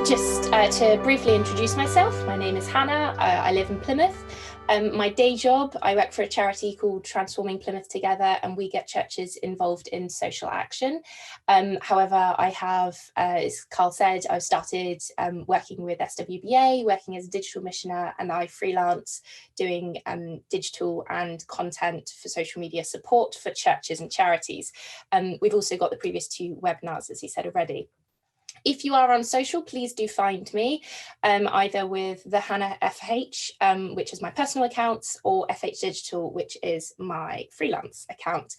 Just to briefly introduce myself, my name is Hannah. I live in Plymouth. My day job, I work for a charity called Transforming Plymouth Together, and we get churches involved in social action. However, I have, as Carl said, I've started working with SWBA, working as a digital missioner, and I freelance doing digital and content for social media support for churches and charities. We've also got the previous 2 webinars, as he said already. If you are on social, please do find me either with the Hannah FH, which is my personal account, or FH Digital, which is my freelance account.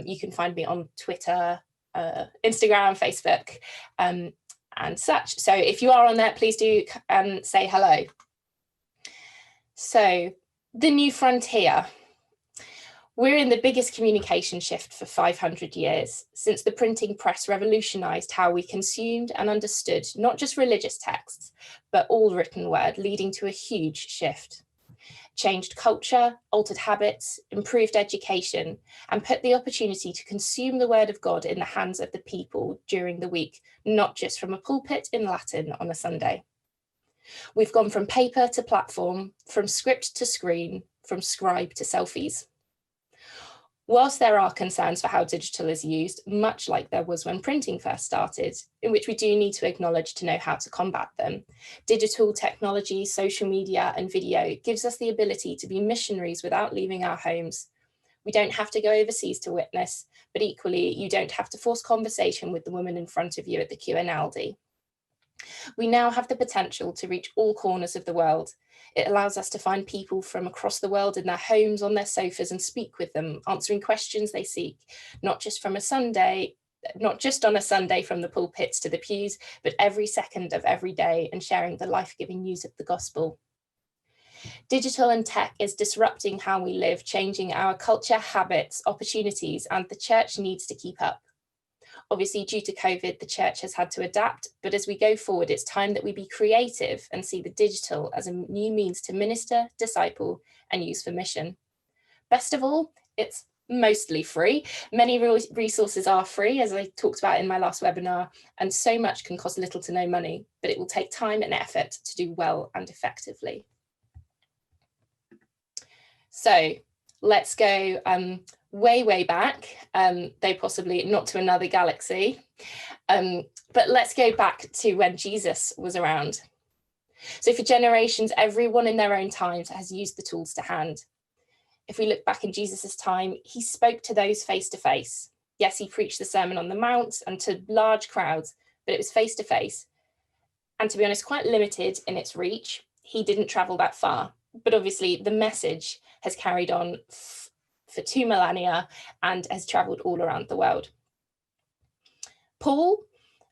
You can find me on Twitter, Instagram, Facebook, and such. So if you are on there, please do say hello. So the new frontier. We're in the biggest communication shift for 500 years, since the printing press revolutionised how we consumed and understood not just religious texts, but all written word, leading to a huge shift. Changed culture, altered habits, improved education, and put the opportunity to consume the word of God in the hands of the people during the week, not just from a pulpit in Latin on a Sunday. We've gone from paper to platform, from script to screen, from scribe to selfies. Whilst there are concerns for how digital is used, much like there was when printing first started, in which we do need to acknowledge to know how to combat them, digital technology, social media and video gives us the ability to be missionaries without leaving our homes. We don't have to go overseas to witness, but equally you don't have to force conversation with the woman in front of you at the queue in Aldi. We now have the potential to reach all corners of the world. It allows us to find people from across the world in their homes, on their sofas, and speak with them, answering questions they seek, not just on a Sunday from the pulpits to the pews, but every second of every day, and sharing the life-giving news of the gospel. Digital and tech is disrupting how we live, changing our culture, habits, opportunities, and the church needs to keep up. Obviously, due to COVID, the church has had to adapt, but as we go forward, it's time that we be creative and see the digital as a new means to minister, disciple, and use for mission. Best of all, it's mostly free. Many resources are free, as I talked about in my last webinar, and so much can cost little to no money, but it will take time and effort to do well and effectively. So let's go way back, though possibly not to another galaxy, but let's go back to when Jesus was around. So for generations, everyone in their own times has used the tools to hand. If we look back in Jesus's time, he spoke to those face to face. Yes, he preached the Sermon on the Mount and to large crowds, but it was face to face. And to be honest, quite limited in its reach. He didn't travel that far, but obviously the message has carried on for 2 millennia and has travelled all around the world. Paul,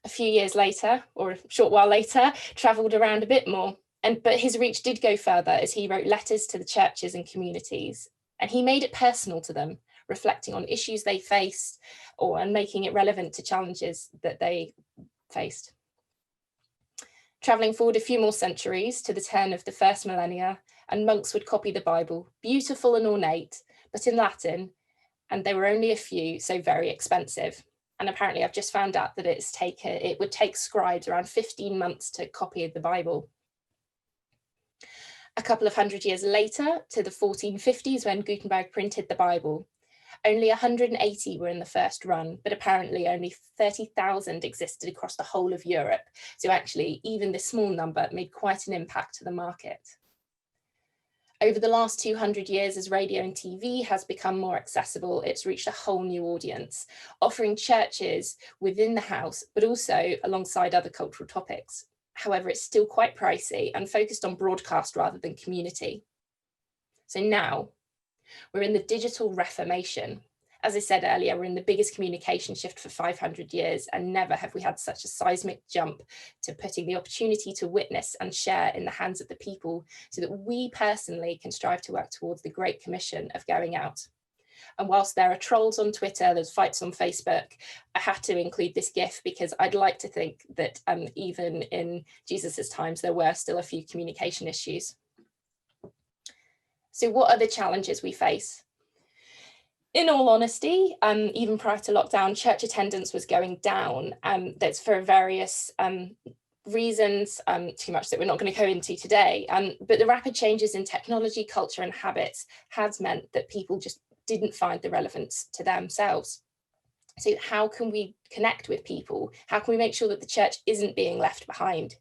a few years later, or a short while later, travelled around a bit more, but his reach did go further as he wrote letters to the churches and communities, and he made it personal to them, reflecting on issues they faced and making it relevant to challenges that they faced. Travelling forward a few more centuries to the turn of the 1st millennia, and monks would copy the Bible, beautiful and ornate, but in Latin, and there were only a few, so very expensive. And apparently I've just found out that it would take scribes around 15 months to copy the Bible. A couple of hundred years later, to the 1450s, when Gutenberg printed the Bible, only 180 were in the first run, but apparently only 30,000 existed across the whole of Europe. So actually, even this small number made quite an impact to the market. Over the last 200 years, as radio and TV has become more accessible, it's reached a whole new audience, offering churches within the house, but also alongside other cultural topics. However, it's still quite pricey and focused on broadcast rather than community. So now we're in the digital reformation. As I said earlier, we're in the biggest communication shift for 500 years, and never have we had such a seismic jump to putting the opportunity to witness and share in the hands of the people so that we personally can strive to work towards the Great Commission of going out. And whilst there are trolls on Twitter, there's fights on Facebook, I had to include this GIF because I'd like to think that even in Jesus's times, there were still a few communication issues. So what are the challenges we face? In all honesty, even prior to lockdown, church attendance was going down. That's for various reasons, too much that we're not going to go into today, but the rapid changes in technology, culture and habits has meant that people just didn't find the relevance to themselves. So how can we connect with people? How can we make sure that the church isn't being left behind?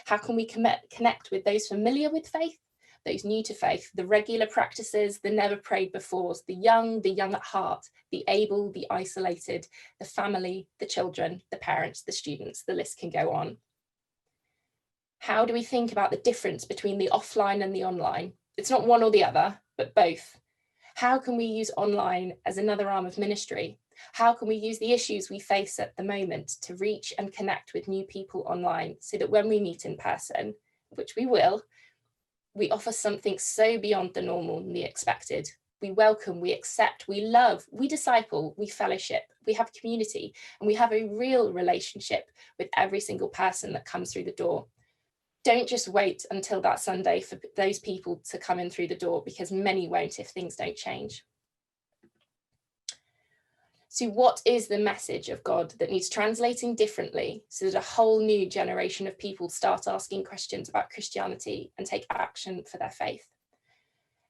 How can we connect with those familiar with faith, those new to faith, the regular practices, the never prayed befores, the young at heart, the able, the isolated, the family, the children, the parents, the students, the list can go on. How do we think about the difference between the offline and the online? It's not one or the other, but both. How can we use online as another arm of ministry? How can we use the issues we face at the moment to reach and connect with new people online so that when we meet in person, which we will, we offer something so beyond the normal and the expected. We welcome, we accept, we love, we disciple, we fellowship, we have community, and we have a real relationship with every single person that comes through the door. Don't just wait until that Sunday for those people to come in through the door, because many won't if things don't change. So what is the message of God that needs translating differently so that a whole new generation of people start asking questions about Christianity and take action for their faith?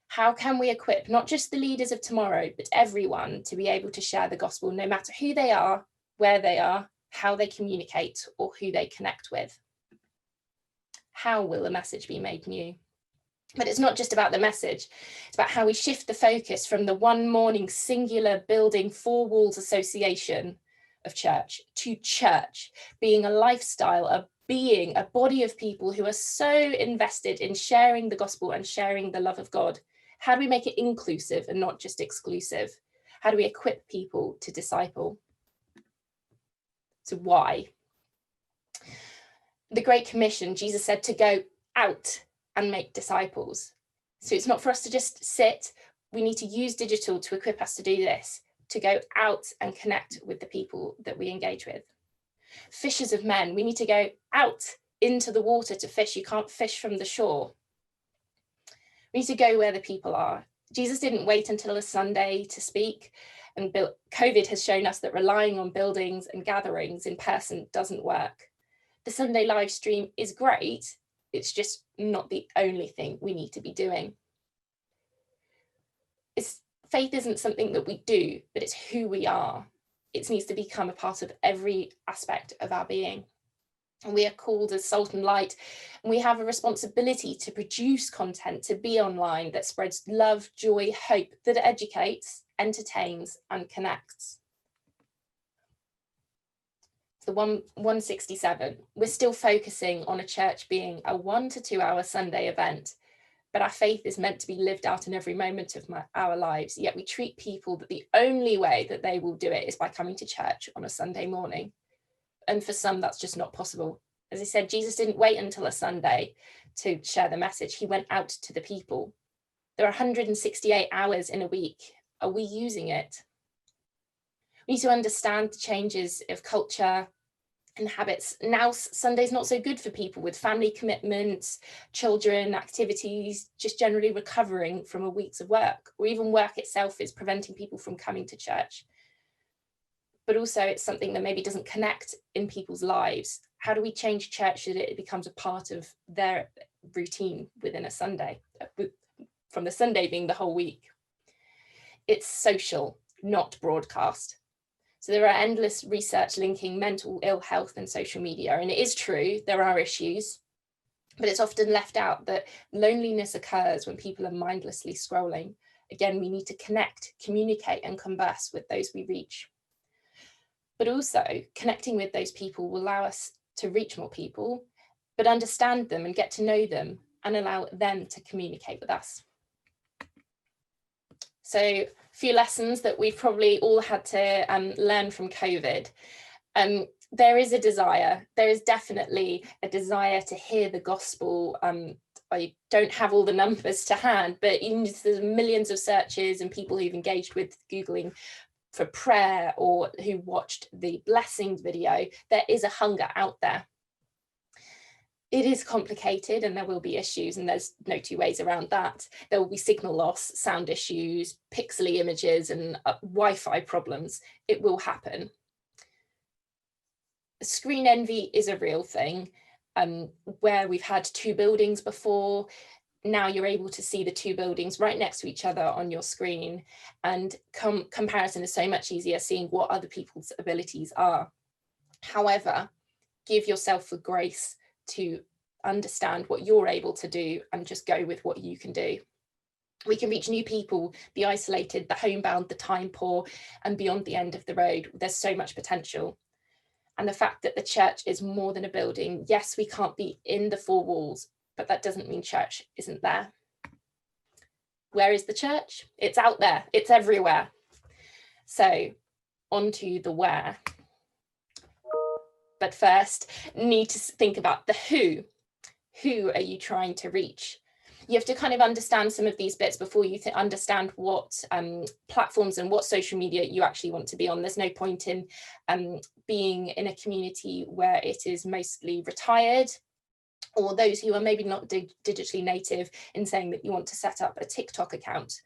How can we equip not just the leaders of tomorrow, but everyone to be able to share the gospel, no matter who they are, where they are, how they communicate, or who they connect with? How will the message be made new? But it's not just about the message, it's about how we shift the focus from the one morning singular building four walls association of church to church being a lifestyle, a being, a body of people who are so invested in sharing the gospel and sharing the love of God. How do we make it inclusive and not just exclusive? How do we equip people to disciple? So why? The Great Commission, Jesus said to go out and make disciples. So it's not for us to just sit. We need to use digital to equip us to do this, to go out and connect with the people that we engage with. Fishers of men, we need to go out into the water to fish. You can't fish from the shore. We need to go where the people are. Jesus didn't wait until a Sunday to speak, and COVID has shown us that relying on buildings and gatherings in person doesn't work. The Sunday live stream is great. It's just not the only thing we need to be doing. Faith isn't something that we do, but it's who we are. It needs to become a part of every aspect of our being. And we are called as salt and light, and we have a responsibility to produce content, to be online that spreads love, joy, hope, that educates, entertains, and connects. The 167, we're still focusing on a church being a 1 to 2 hour Sunday event, but our faith is meant to be lived out in every moment of our lives, yet we treat people that the only way that they will do it is by coming to church on a Sunday morning. And for some, that's just not possible. As I said, Jesus didn't wait until a Sunday to share the message. He went out to the people. There are 168 hours in a week. Are we using it? We need to understand the changes of culture and habits. Now Sunday's not so good for people with family commitments, children, activities, just generally recovering from a week's of work, or even work itself is preventing people from coming to church. But also it's something that maybe doesn't connect in people's lives. How do we change church so that it becomes a part of their routine within a Sunday, from the Sunday being the whole week? It's social, not broadcast. So there are endless research linking mental ill health and social media. And it is true, there are issues, but it's often left out that loneliness occurs when people are mindlessly scrolling. Again, we need to connect, communicate, and converse with those we reach. But also connecting with those people will allow us to reach more people, but understand them and get to know them and allow them to communicate with us. So a few lessons that we've probably all had to learn from COVID. There is definitely a desire to hear the gospel. I don't have all the numbers to hand, but even there's millions of searches and people who've engaged with Googling for prayer or who watched the blessings video. There is a hunger out there. It is complicated and there will be issues, and there's no two ways around that. There will be signal loss, sound issues, pixely images and Wi-Fi problems. It will happen. Screen envy is a real thing. where we've had 2 buildings before. Now you're able to see the 2 buildings right next to each other on your screen, and comparison is so much easier, seeing what other people's abilities are. However, give yourself the grace to understand what you're able to do and just go with what you can do. We can reach new people, the isolated, the homebound, the time poor, and beyond the end of the road. There's so much potential. And the fact that the church is more than a building, yes, we can't be in the 4 walls, but that doesn't mean church isn't there. Where is the church? It's out there, it's everywhere. So on to the where. But first, need to think about the who. Who are you trying to reach? You have to kind of understand some of these bits before you understand what platforms and what social media you actually want to be on. There's no point in being in a community where it is mostly retired, or those who are maybe not digitally native, in saying that you want to set up a TikTok account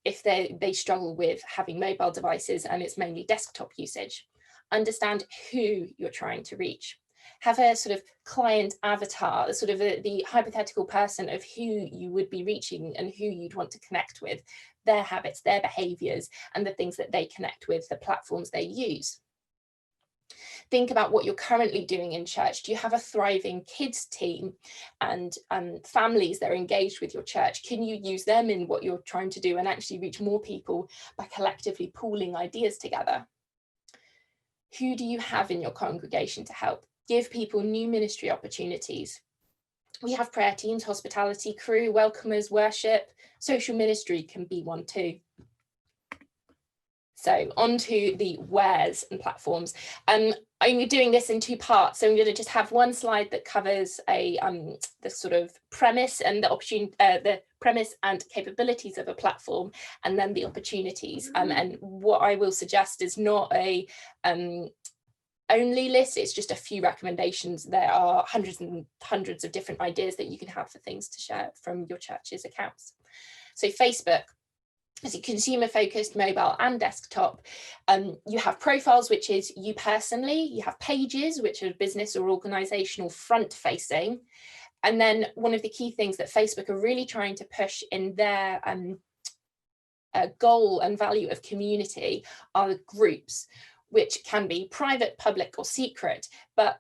if they struggle with having mobile devices and it's mainly desktop usage. Understand who you're trying to reach. Have a sort of client avatar, sort of the hypothetical person of who you would be reaching and who you'd want to connect with, their habits, their behaviours, and the things that they connect with, the platforms they use. Think about what you're currently doing in church. Do you have a thriving kids team and families that are engaged with your church? Can you use them in what you're trying to do and actually reach more people by collectively pooling ideas together? Who do you have in your congregation to help? Give people new ministry opportunities. We have prayer teams, hospitality crew, welcomers, worship. Social ministry can be one too. So on to the wheres and platforms. I'm doing this in 2 parts. So I'm going to just have one slide that covers the sort of premise and the premise and capabilities of a platform, and then the opportunities. And what I will suggest is not a only list, it's just a few recommendations. There are hundreds and hundreds of different ideas that you can have for things to share from your church's accounts. So Facebook, as a consumer focused, mobile and desktop. You have profiles, which is you personally. You have pages, which are business or organizational front facing. And then one of the key things that Facebook are really trying to push in their goal and value of community are groups, which can be private, public, or secret. But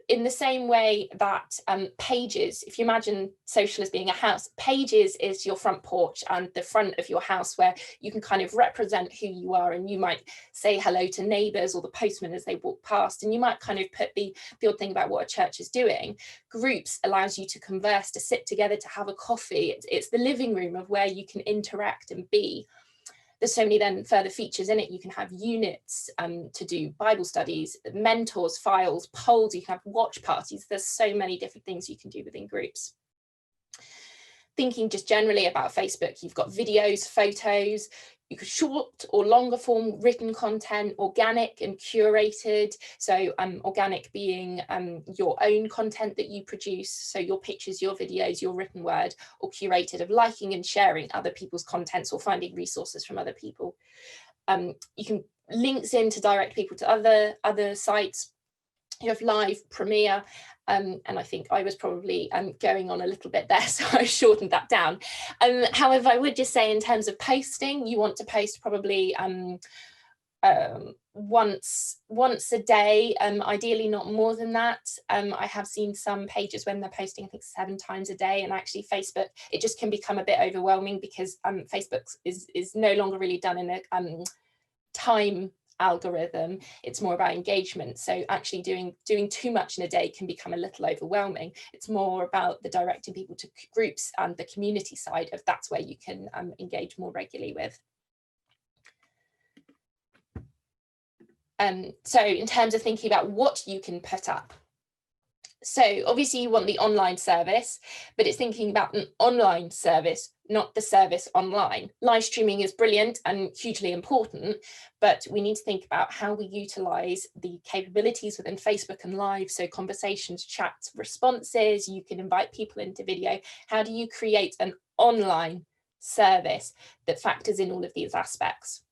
in the same way that pages, if you imagine social as being a house, pages is your front porch and the front of your house, where you can kind of represent who you are, and you might say hello to neighbours or the postman as they walk past, and you might kind of put the odd thing about what a church is doing. Groups allows you to converse, to sit together, to have a coffee. It's the living room of where you can interact and be. There's so many then further features in it. You can have units to do Bible studies, mentors, files, polls. You can have watch parties. There's so many different things you can do within groups. Thinking just generally about Facebook, you've got videos, photos, you could short or longer form written content, organic and curated. So organic being your own content that you produce. So your pictures, your videos, your written word, or curated of liking and sharing other people's contents or finding resources from other people. You can links in to direct people to other sites. You have live, premiere, and I think I was probably going on a little bit there, so I shortened that down. However, I would just say in terms of posting, you want to post probably once a day, ideally not more than that. I have seen some pages when they're posting, I think 7 times a day, and actually Facebook, it just can become a bit overwhelming because Facebook is no longer really done in a time algorithm. It's more about engagement. So actually doing too much in a day can become a little overwhelming. It's more about the directing people to groups and the community side of that's where you can engage more regularly with. So in terms of thinking about what you can put up, so obviously you want the online service, but it's thinking about an online service, not the service online. Live streaming is brilliant and hugely important, but we need to think about how we utilize the capabilities within Facebook and Live. So conversations, chats, responses, you can invite people into video. How do you create an online service that factors in all of these aspects?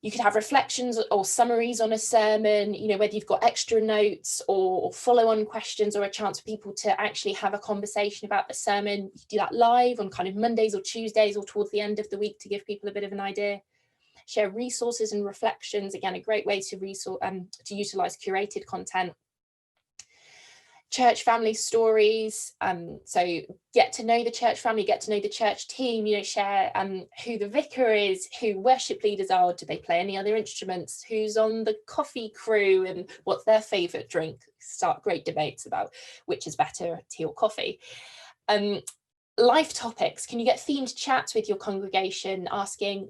You could have reflections or summaries on a sermon, you know, whether you've got extra notes or follow-on questions, or a chance for people to actually have a conversation about the sermon. You do that live on kind of Mondays or Tuesdays or towards the end of the week to give people a bit of an idea. Share resources and reflections, again, a great way to utilize curated content. Church family stories, so get to know the church family, get to know the church team, you know, share who the vicar is, who worship leaders are, do they play any other instruments, who's on the coffee crew, and what's their favourite drink. Start great debates about which is better, tea or coffee. Life topics, can you get themed chats with your congregation asking,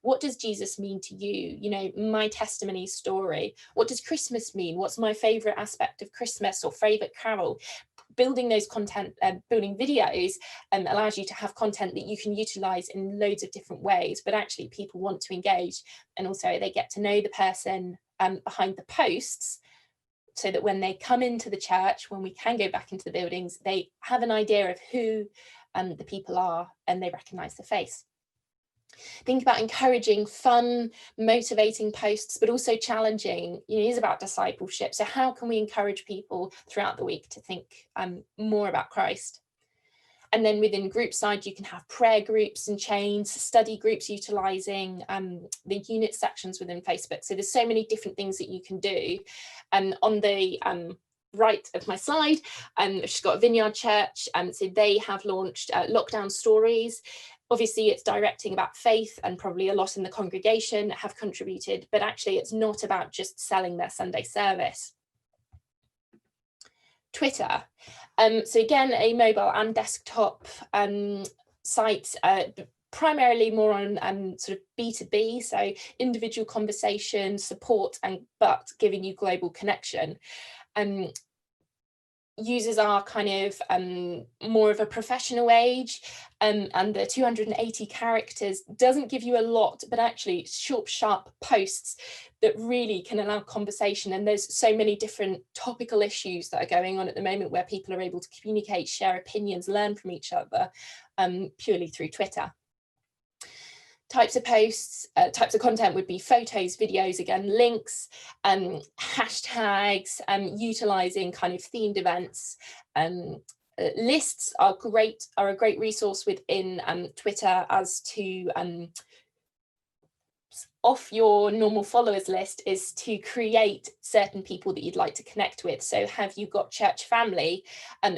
what does Jesus mean to you? You know, my testimony story. What does Christmas mean? What's my favourite aspect of Christmas or favourite carol? Building those content, building videos allows you to have content that you can utilise in loads of different ways, but actually people want to engage, and also they get to know the person behind the posts, so that when they come into the church, when we can go back into the buildings, they have an idea of who the people are and they recognise the face. Think about encouraging fun, motivating posts, but also challenging. You know, it is about discipleship. So how can we encourage people throughout the week to think more about Christ? And then within group side, you can have prayer groups and chains, study groups utilising the unit sections within Facebook. So there's so many different things that you can do. And on the right of my slide, she's got a Vineyard Church, so they have launched lockdown stories. Obviously, it's directing about faith, and probably a lot in the congregation have contributed, but actually it's not about just selling their Sunday service. Twitter. So again, a mobile and desktop site, primarily more on sort of B2B, so individual conversation, support, but giving you global connection. Users are kind of more of a professional age, and the 280 characters doesn't give you a lot, but actually short, sharp posts that really can allow conversation. And there's so many different topical issues that are going on at the moment where people are able to communicate, share opinions, learn from each other purely through Twitter. Types of posts, types of content would be photos, videos, again, links, hashtags, utilising kind of themed events. Lists are a great resource within Twitter as to off your normal followers list is to create certain people that you'd like to connect with. So have you got church family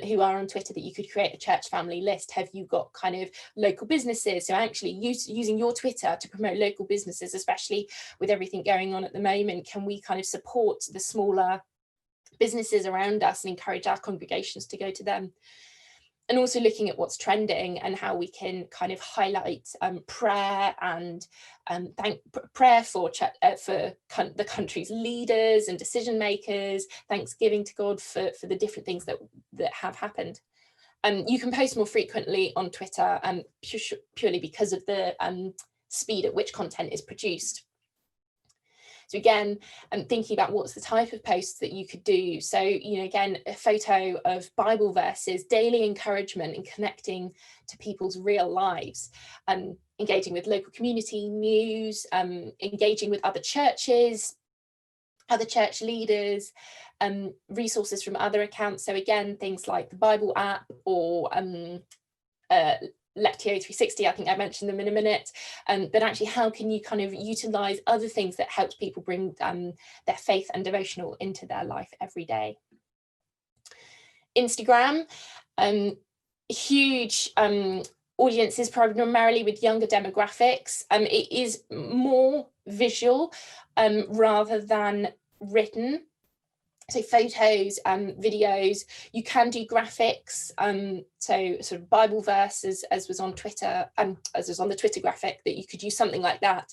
who are on Twitter that you could create a church family list? Have you got kind of local businesses? So actually using your Twitter to promote local businesses, especially with everything going on at the moment, can we kind of support the smaller businesses around us and encourage our congregations to go to them? And also looking at what's trending and how we can kind of highlight prayer and prayer for the country's leaders and decision makers, thanksgiving to God for the different things that have happened. You can post more frequently on Twitter purely because of the speed at which content is produced. So again, thinking about what's the type of posts that you could do. So, you know, again, a photo of Bible verses, daily encouragement and connecting to people's real lives, engaging with local community news, engaging with other churches, other church leaders, resources from other accounts. So again, things like the Bible app or Lectio 360, I think I mentioned them in a minute, but actually how can you kind of utilize other things that help people bring their faith and devotional into their life every day. Instagram, huge audiences primarily with younger demographics. It is more visual rather than written. So photos, videos, you can do graphics, so sort of Bible verses as was on Twitter, as was on the Twitter graphic, that you could use something like that.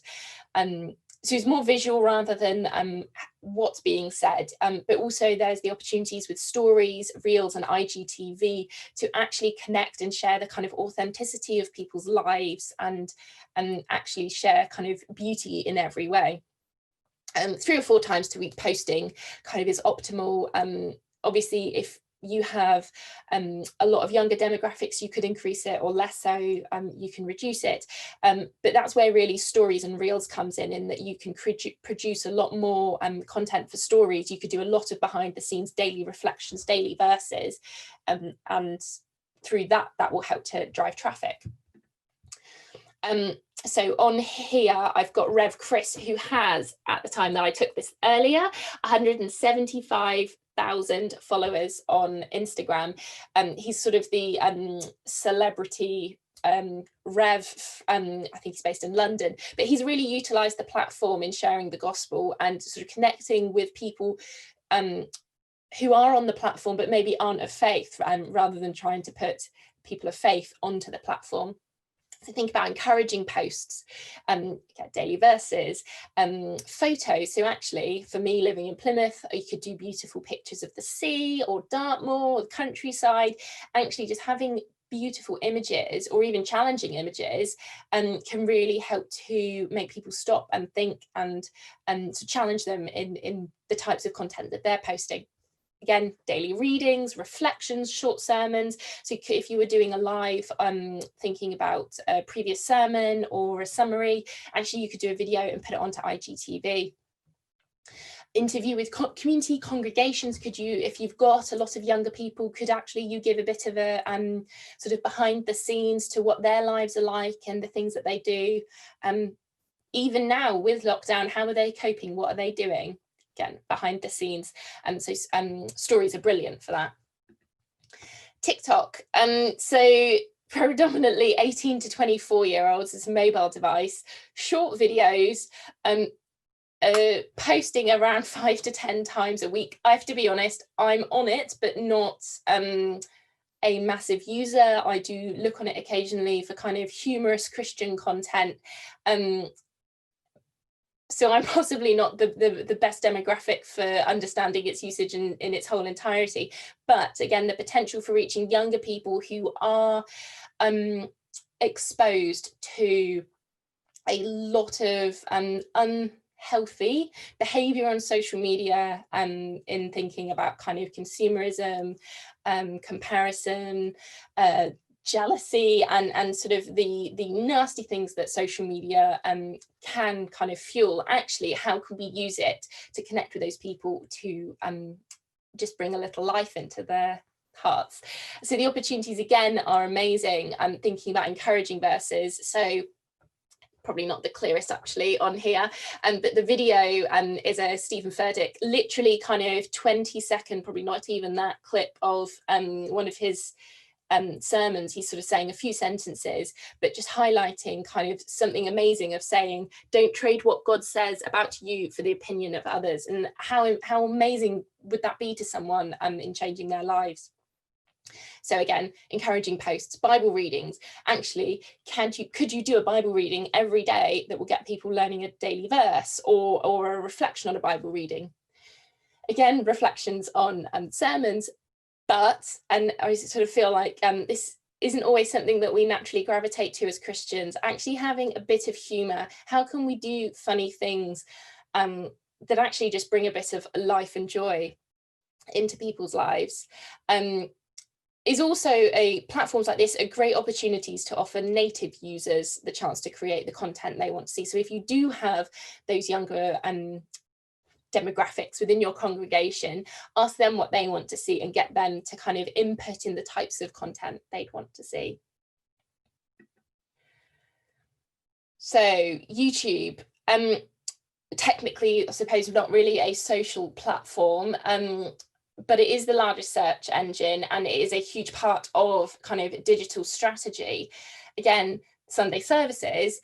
So it's more visual rather than what's being said, but also there's the opportunities with stories, reels and IGTV to actually connect and share the kind of authenticity of people's lives and actually share kind of beauty in every way. 3 or 4 times a week posting kind of is optimal. Obviously, if you have a lot of younger demographics, you could increase it, or less so, you can reduce it. But that's where really stories and reels comes in that you can produce a lot more content for stories. You could do a lot of behind the scenes daily reflections, daily verses, and through that will help to drive traffic. So on here, I've got Rev Chris, who has, at the time that I took this earlier, 175,000 followers on Instagram. He's sort of the celebrity Rev, I think he's based in London, but he's really utilised the platform in sharing the gospel and sort of connecting with people who are on the platform but maybe aren't of faith, rather than trying to put people of faith onto the platform. So think about encouraging posts, daily verses, photos. So actually, for me, living in Plymouth, you could do beautiful pictures of the sea or Dartmoor or the countryside. Actually, just having beautiful images or even challenging images can really help to make people stop and think and to challenge them in the types of content that they're posting. Again, daily readings, reflections, short sermons. So if you were doing a live thinking about a previous sermon or a summary, actually you could do a video and put it onto IGTV. Interview with community congregations. Could you, if you've got a lot of younger people, could actually you give a bit of a sort of behind the scenes to what their lives are like and the things that they do. Even now with lockdown, how are they coping? What are they doing? Again, behind the scenes. So stories are brilliant for that. TikTok. So predominantly 18 to 24-year-olds, it's a mobile device, short videos, posting around 5 to 10 times a week. I have to be honest, I'm on it, but not a massive user. I do look on it occasionally for kind of humorous Christian content. So I'm possibly not the best demographic for understanding its usage in its whole entirety. But again, the potential for reaching younger people who are exposed to a lot of unhealthy behavior on social media, in thinking about kind of consumerism, comparison, jealousy, and sort of the nasty things that social media can kind of fuel. Actually, how can we use it to connect with those people, to just bring a little life into their hearts? So the opportunities again are amazing. I'm thinking about encouraging verses. So probably not the clearest actually on here, but the video is a Stephen Furtick, literally kind of 20-second, probably not even that, clip of one of his sermons. He's sort of saying a few sentences, but just highlighting kind of something amazing of saying, don't trade what God says about you for the opinion of others. And how amazing would that be to someone in changing their lives? So again, encouraging posts, Bible readings. Actually, could you do a Bible reading every day that will get people learning a daily verse, or a reflection on a Bible reading? Again, reflections on sermons. But, and I sort of feel like this isn't always something that we naturally gravitate to as Christians, actually having a bit of humour. How can we do funny things that actually just bring a bit of life and joy into people's lives? Is also platforms like this are great opportunities to offer native users the chance to create the content they want to see. So if you do have those younger demographics within your congregation, ask them what they want to see and get them to kind of input in the types of content they'd want to see. So YouTube, technically, I suppose, not really a social platform, but it is the largest search engine, and it is a huge part of kind of digital strategy. Again, Sunday services,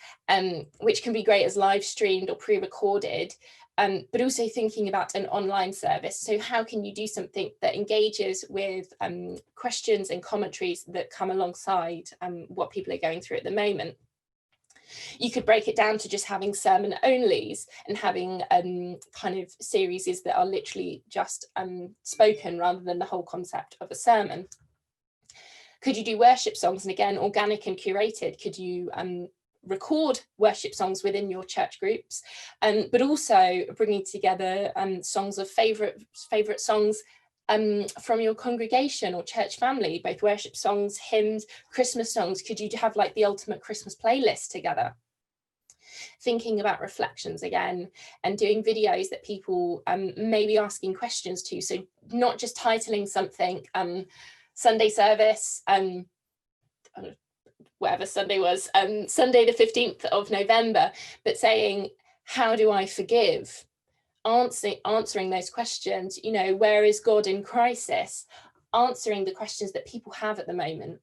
which can be great as live streamed or pre-recorded, but also thinking about an online service. So how can you do something that engages with questions and commentaries that come alongside what people are going through at the moment? You could break it down to just having sermon onlys and having kind of series that are literally just spoken rather than the whole concept of a sermon. Could you do worship songs? And again, organic and curated. Could you record worship songs within your church groups, but also bringing together songs of favourite songs from your congregation or church family, both worship songs, hymns, Christmas songs? Could you have like the ultimate Christmas playlist together? Thinking about reflections again, and doing videos that people may be asking questions to. So not just titling something Sunday service, whatever Sunday was, Sunday the 15th of November, but saying, how do I forgive? Answering those questions, you know, where is God in crisis? Answering the questions that people have at the moment.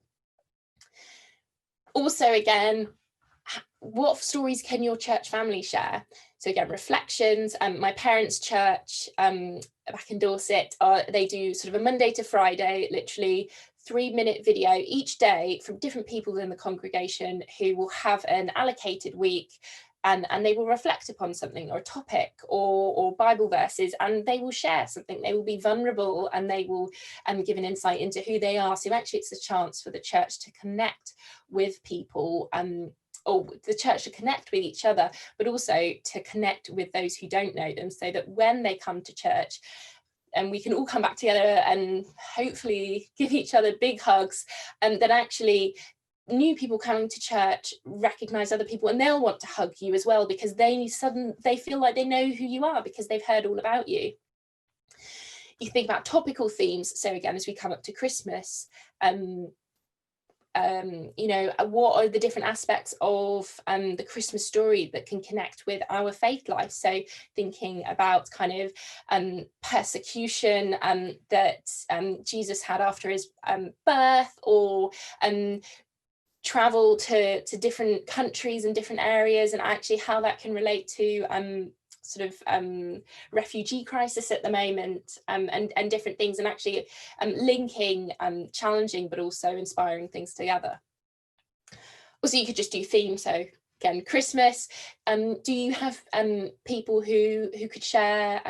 Also, again, what stories can your church family share? So again, reflections. My parents' church back in Dorset, they do sort of a Monday to Friday, literally 3-minute video each day from different people in the congregation who will have an allocated week, and they will reflect upon something or a topic or Bible verses, and they will share something. They will be vulnerable, and they will give an insight into who they are. So actually it's a chance for the church to connect with people, or the church to connect with each other, but also to connect with those who don't know them, so that when they come to church, and we can all come back together and hopefully give each other big hugs, and that actually new people coming to church recognize other people, and they'll want to hug you as well, because they feel like they know who you are because they've heard all about you. You think about topical themes. So again, as we come up to Christmas, you know, what are the different aspects of the Christmas story that can connect with our faith life? So thinking about kind of persecution that Jesus had after his birth, or travel to different countries and different areas, and actually how that can relate to sort of refugee crisis at the moment, and different things, and actually linking challenging but also inspiring things together. Also, you could just do themes. So again, Christmas. Do you have people who could share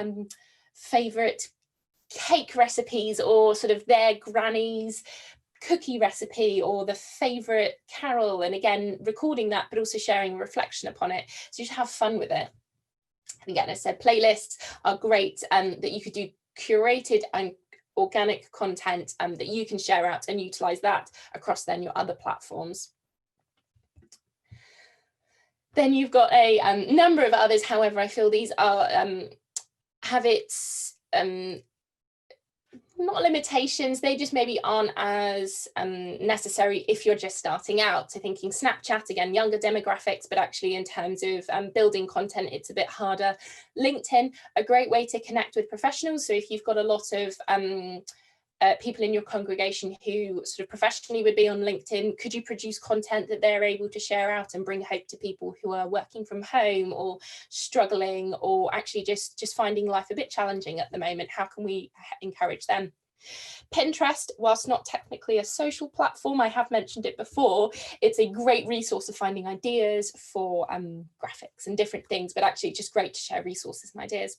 favorite cake recipes, or sort of their granny's cookie recipe, or the favorite carol, and again recording that but also sharing a reflection upon it, so you should have fun with it. And again, as I said, playlists are great, that you could do curated and organic content that you can share out and utilize that across then your other platforms. Then you've got a number of others. However, I feel these are habits, not limitations, they just maybe aren't as necessary if you're just starting out. So thinking Snapchat, again, younger demographics, but actually in terms of building content, it's a bit harder. LinkedIn, a great way to connect with professionals. So if you've got a lot of people in your congregation who sort of professionally would be on LinkedIn, could you produce content that they're able to share out and bring hope to people who are working from home or struggling, or actually just finding life a bit challenging at the moment? How can we encourage them? Pinterest, whilst not technically a social platform, I have mentioned it before, it's a great resource of finding ideas for graphics and different things, but actually just great to share resources and ideas.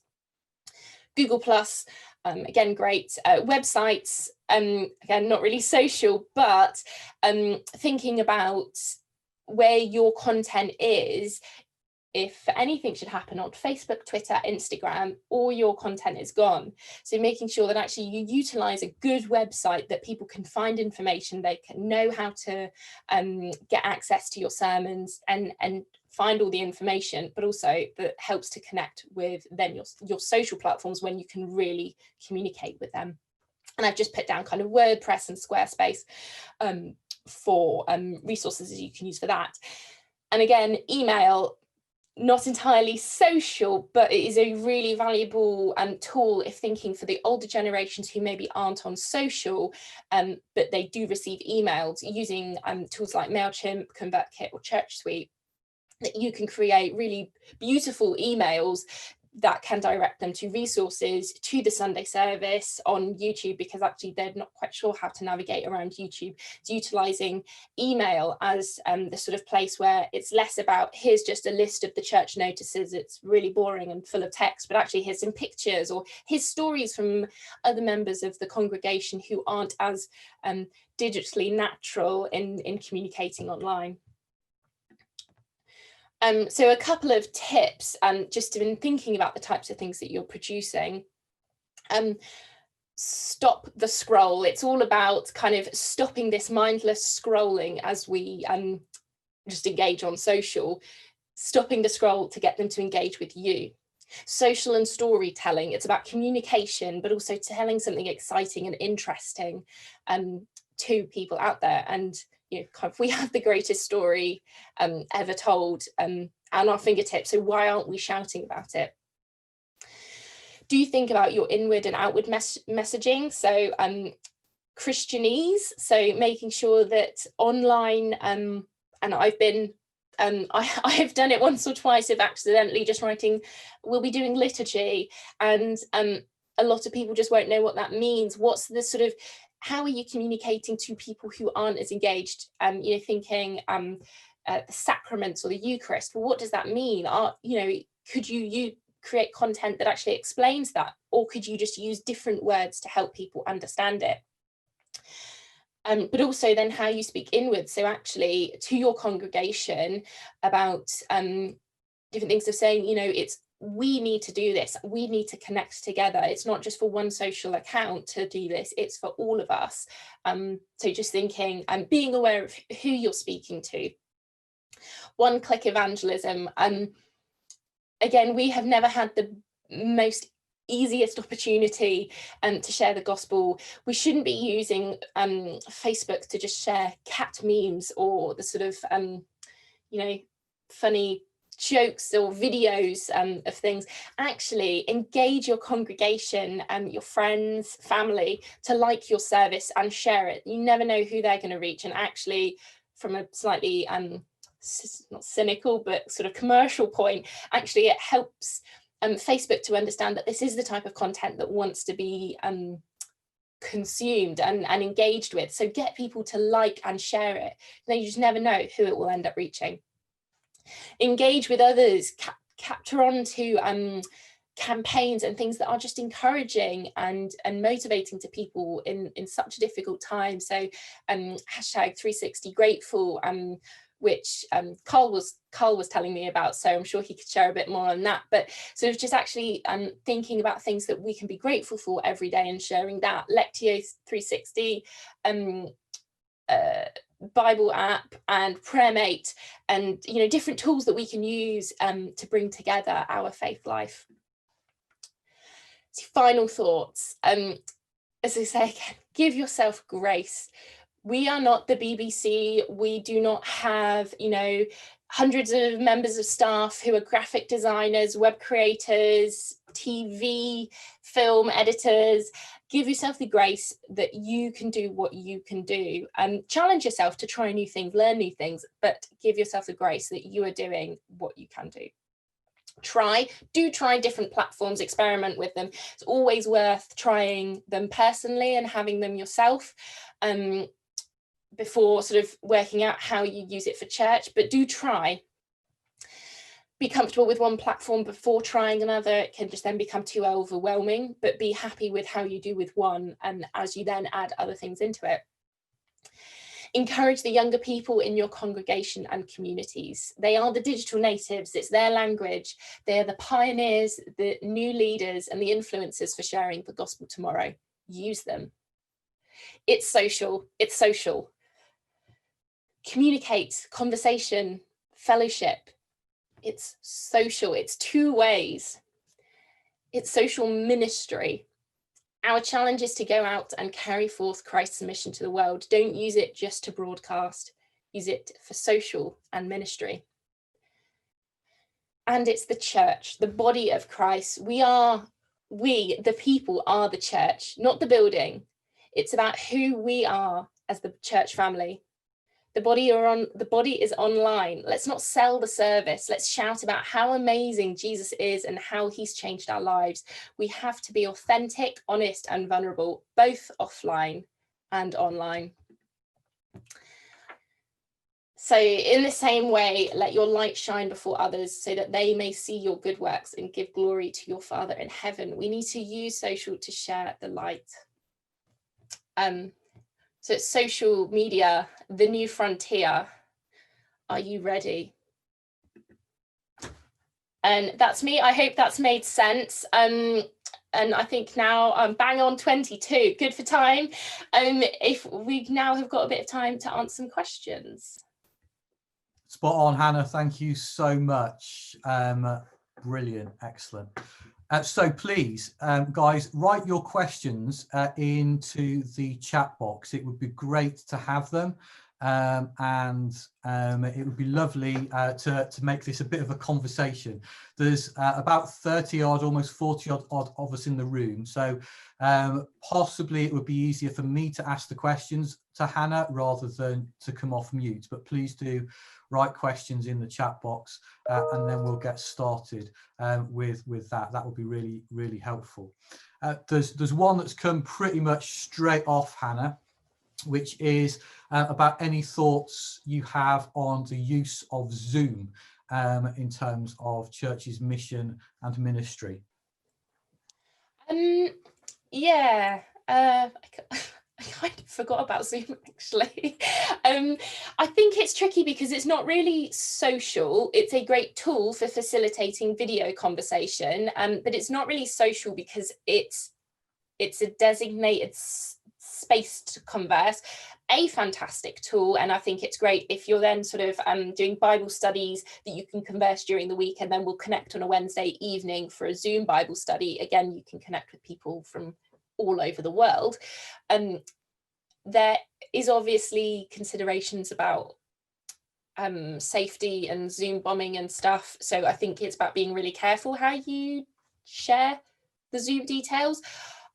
Google Plus, again, great. Websites, again, not really social, but thinking about where your content is. If anything should happen on Facebook, Twitter, Instagram, all your content is gone. So making sure that actually you utilize a good website that people can find information, they can know how to get access to your sermons and find all the information, but also that helps to connect with then your social platforms when you can really communicate with them. And I've just put down kind of WordPress and Squarespace for resources that you can use for that. And again, email, not entirely social, but it is a really valuable tool if thinking for the older generations who maybe aren't on social, but they do receive emails, using tools like MailChimp, ConvertKit or ChurchSuite, that you can create really beautiful emails that can direct them to resources, to the Sunday service on YouTube, because actually they're not quite sure how to navigate around YouTube. It's utilising email as the sort of place where it's less about here's just a list of the church notices, it's really boring and full of text, but actually here's some pictures or here's stories from other members of the congregation who aren't as digitally natural in communicating online. So a couple of tips, just in thinking about the types of things that you're producing. stop the scroll. It's all about kind of stopping this mindless scrolling as we just engage on social, stopping the scroll to get them to engage with you. Social and storytelling, it's about communication, but also telling something exciting and interesting to people out there. And kind of, we have the greatest story ever told at our fingertips, so why aren't we shouting about it? Do you think about your inward and outward messaging? So Christianese, so making sure that online, and I've been I've done it once or twice of accidentally just writing, we'll be doing liturgy, and a lot of people just won't know what that means. What's the sort of, how are you communicating to people who aren't as engaged? Thinking the sacraments or the Eucharist, well, what does that mean? Could you create content that actually explains that, or could you just use different words to help people understand it? But also then how you speak inwards, so actually to your congregation about different things of saying, it's, we need to do this, we need to connect together. It's not just for one social account to do this, it's for all of us. So just thinking and being aware of who you're speaking to. One click evangelism. Again, we have never had the most easiest opportunity to share the gospel. We shouldn't be using Facebook to just share cat memes or the sort of funny jokes or videos of things. Actually engage your congregation and your friends, family, to like your service and share it. You never know who they're going to reach. And actually, from a slightly not cynical but sort of commercial point, actually it helps Facebook to understand that this is the type of content that wants to be consumed and engaged with. So get people to like and share it. Then you just never know who it will end up reaching. Engage with others, capture onto campaigns and things that are just encouraging and motivating to people in such a difficult time. So hashtag 360 grateful, which Carl was telling me about, so I'm sure he could share a bit more on that. But sort of just actually thinking about things that we can be grateful for every day and sharing that. Lectio 360, Bible app, and PrayerMate, and different tools that we can use to bring together our faith life. So final thoughts. As I say again, give yourself grace. We are not the BBC. We do not have, hundreds of members of staff who are graphic designers, web creators, TV, film editors. Give yourself the grace that you can do what you can do. Challenge yourself to try new things, learn new things, but give yourself the grace that you are doing what you can do. Try different platforms, experiment with them. It's always worth trying them personally and having them yourself before sort of working out how you use it for church. But do try. Be comfortable with one platform before trying another. It can just then become too overwhelming, but be happy with how you do with one, and as you then add other things into it. Encourage the younger people in your congregation and communities. They are the digital natives, it's their language. They're the pioneers, the new leaders, and the influencers for sharing the gospel tomorrow. Use them. It's social. Communicate, conversation, fellowship. It's social, it's two ways. It's social ministry. Our challenge is to go out and carry forth Christ's mission to the world. Don't use it just to broadcast, use it for social and ministry. And it's the church, the body of Christ. We, the people, are the church, not the building. It's about who we are as the church family. The body is online. Let's not sell the service. Let's shout about how amazing Jesus is and how he's changed our lives. We have to be authentic, honest, and vulnerable, both offline and online. So in the same way, let your light shine before others so that they may see your good works and give glory to your Father in heaven. We need to use social to share the light. So it's social media, the new frontier. Are you ready? And that's me. I hope that's made sense. and I think now I'm bang on 22, good for time. If we now have got a bit of time to answer some questions. Spot on, Hannah. Thank you so much. Brilliant, excellent. So please, guys, write your questions into the chat box. It would be great to have them. And it would be lovely to make this a bit of a conversation. There's about 30 odd, almost 40 odd of us in the room. So possibly it would be easier for me to ask the questions to Hannah rather than to come off mute. But please do write questions in the chat box and then we'll get started with that. That would be really, really helpful. There's one that's come pretty much straight off, Hannah, which is about any thoughts you have on the use of Zoom in terms of church's mission and ministry. Yeah, I kind of forgot about Zoom actually. I think it's tricky because it's not really social. It's a great tool for facilitating video conversation, but it's not really social because it's a designated space to converse. A fantastic tool, and I think it's great if you're then sort of doing Bible studies that you can converse during the week, and then we'll connect on a Wednesday evening for a Zoom Bible study. Again, you can connect with people from all over the world. There is obviously considerations about safety and Zoom bombing and stuff, so I think it's about being really careful how you share the Zoom details.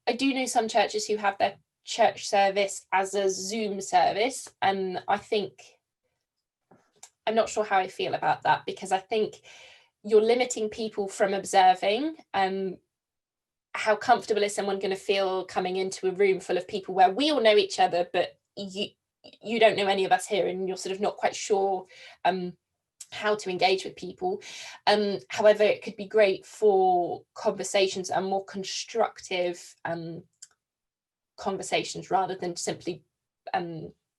I do know some churches who have their church service as a Zoom service, and I'm not sure how I feel about that, because I think you're limiting people from observing. How comfortable is someone going to feel coming into a room full of people where we all know each other, but you don't know any of us here, and you're sort of not quite sure how to engage with people. However, it could be great for conversations and more constructive conversations rather than simply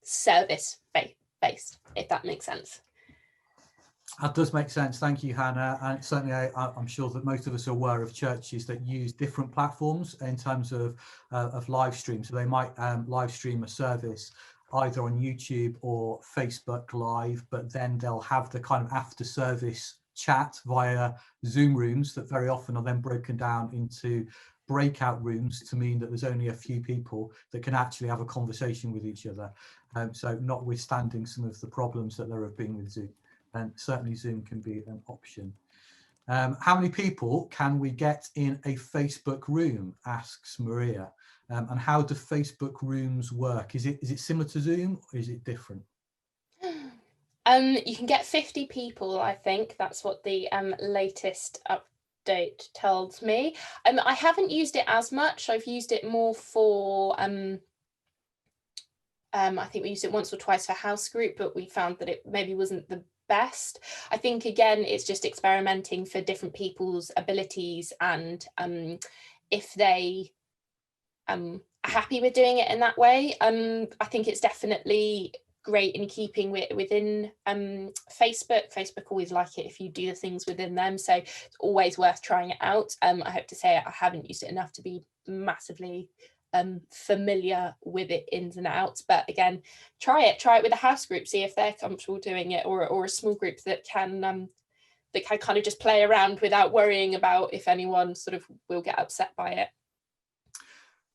service based, if that makes sense. That does make sense. Thank you, Hannah. And certainly I'm sure that most of us are aware of churches that use different platforms in terms of live stream. So they might live stream a service either on YouTube or Facebook Live, but then they'll have the kind of after service chat via Zoom rooms that very often are then broken down into breakout rooms to mean that there's only a few people that can actually have a conversation with each other. So notwithstanding some of the problems that there have been with Zoom, and certainly Zoom can be an option. How many people can we get in a Facebook room, asks Maria. And how do Facebook rooms work? Is it similar to Zoom or is it different? You can get 50 people, I think. That's what the latest update tells me. I haven't used it as much. I've used it more for, I think we used it once or twice for house group, but we found that it maybe wasn't the best. I think, again, it's just experimenting for different people's abilities, and if they are happy with doing it in that way. I think it's definitely great in keeping within Facebook. Facebook always like it if you do the things within them, so it's always worth trying it out. I hope to say I haven't used it enough to be massively familiar with it ins and outs, but again, try it with a house group, see if they're comfortable doing it, or a small group that can kind of just play around without worrying about if anyone sort of will get upset by it.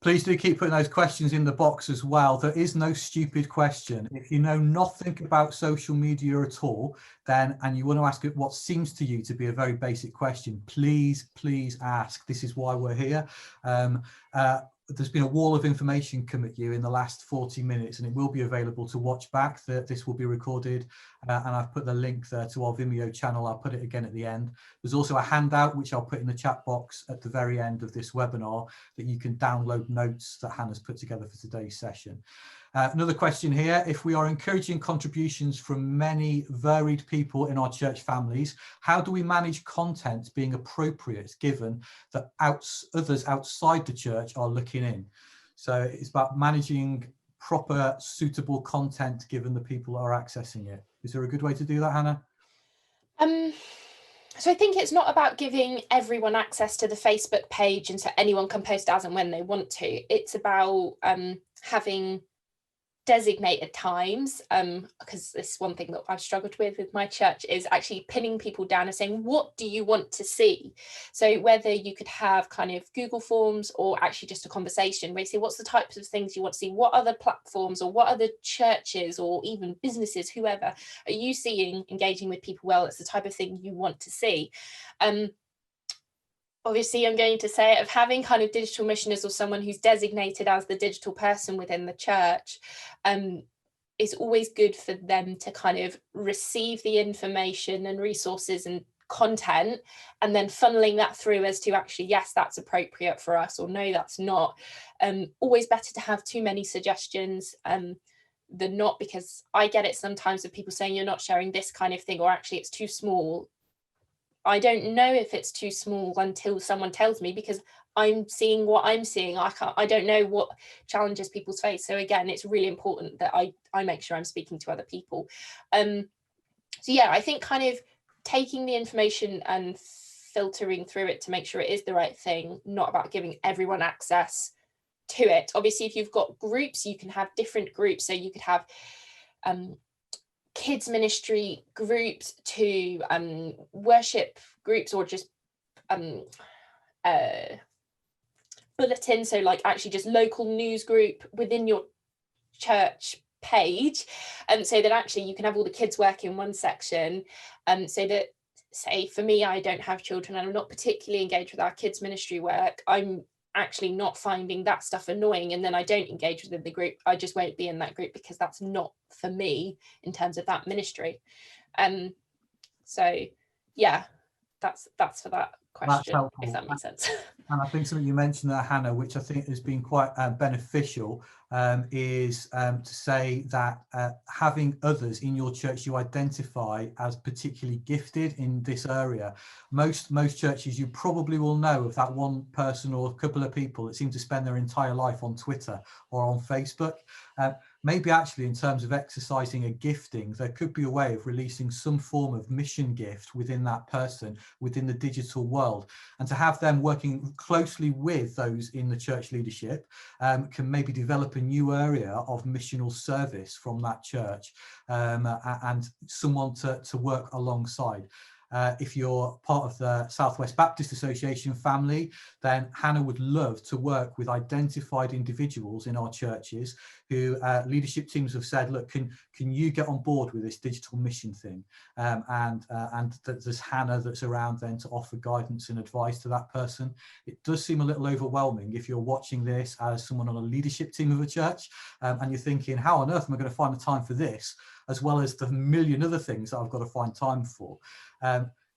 Please do keep putting those questions in the box as well. There is no stupid question. If you know nothing about social media at all, then, and you want to ask it what seems to you to be a very basic question, please ask. This is why we're here. There's been a wall of information come at you in the last 40 minutes, and it will be available to watch back. This will be recorded, and I've put the link there to our Vimeo channel. I'll put it again at the end. There's also a handout which I'll put in the chat box at the very end of this webinar that you can download notes that Hannah's put together for today's session. Another question here: if we are encouraging contributions from many varied people in our church families, how do we manage content being appropriate given that others outside the church are looking in? So it's about managing proper, suitable content given the people that are accessing it. Is there a good way to do that, Hannah? So I think it's not about giving everyone access to the Facebook page and so anyone can post as and when they want to. It's about having designated times, because this one thing that I've struggled with my church is actually pinning people down and saying, what do you want to see? So whether you could have kind of Google Forms or actually just a conversation where you say, what's the types of things you want to see? What other platforms or what other churches or even businesses, whoever, are you seeing engaging with people well? It's the type of thing you want to see. Obviously, I'm going to say it, of having kind of digital missioners or someone who's designated as the digital person within the church, it's always good for them to kind of receive the information and resources and content and then funneling that through as to actually, yes, that's appropriate for us, or no, that's not. Always better to have too many suggestions than not, because I get it sometimes of people saying you're not sharing this kind of thing, or actually it's too small. I don't know if it's too small until someone tells me, because I'm seeing what I'm seeing. I don't know what challenges people's face. So again, it's really important that I make sure I'm speaking to other people. So yeah, I think kind of taking the information and filtering through it to make sure it is the right thing, not about giving everyone access to it. Obviously, if you've got groups, you can have different groups. So you could have kids ministry groups to worship groups, or just bulletin, so like actually just local news group within your church page, and so that actually you can have all the kids work in one section, so that, say for me, I don't have children and I'm not particularly engaged with our kids ministry work, I'm actually not finding that stuff annoying, and then I don't engage within the group. I just won't be in that group because that's not for me in terms of that ministry. So yeah, that's for that question, if that makes sense. And I think something you mentioned there, Hannah, which I think has been quite beneficial, is to say that having others in your church you identify as particularly gifted in this area. Most churches, you probably will know of that one person or a couple of people that seem to spend their entire life on Twitter or on Facebook. Maybe actually in terms of exercising a gifting, there could be a way of releasing some form of mission gift within that person, within the digital world, and to have them working closely with those in the church leadership can maybe develop a new area of missional service from that church, and someone to work alongside. If you're part of the Southwest Baptist Association family, then Hannah would love to work with identified individuals in our churches who leadership teams have said, look, can you get on board with this digital mission thing? And there's Hannah that's around then to offer guidance and advice to that person. It does seem a little overwhelming if you're watching this as someone on a leadership team of a church, and you're thinking, how on earth am I going to find the time for this, as well as the million other things that I've got to find time for?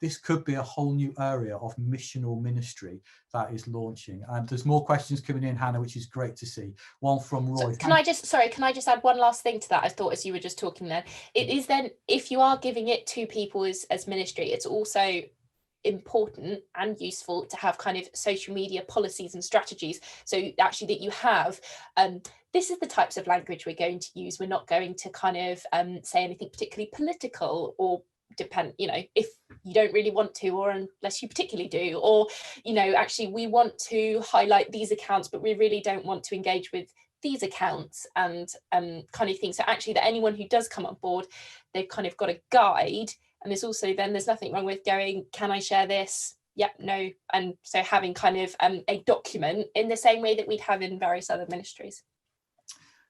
This could be a whole new area of missional ministry that is launching. And there's more questions coming in, Hannah, which is great to see. One from Roy. So can I just add one last thing to that? I thought as you were just talking there, it is then, if you are giving it to people as ministry, it's also important and useful to have kind of social media policies and strategies, so actually that you have this is the types of language we're going to use. We're not going to kind of say anything particularly political, or depend, if you don't really want to, or unless you particularly do, or actually we want to highlight these accounts but we really don't want to engage with these accounts, and kind of thing. So actually that anyone who does come on board, they've kind of got a guide. And there's also then, there's nothing wrong with going, can I share this? Yep, no. And so having kind of a document in the same way that we'd have in various other ministries.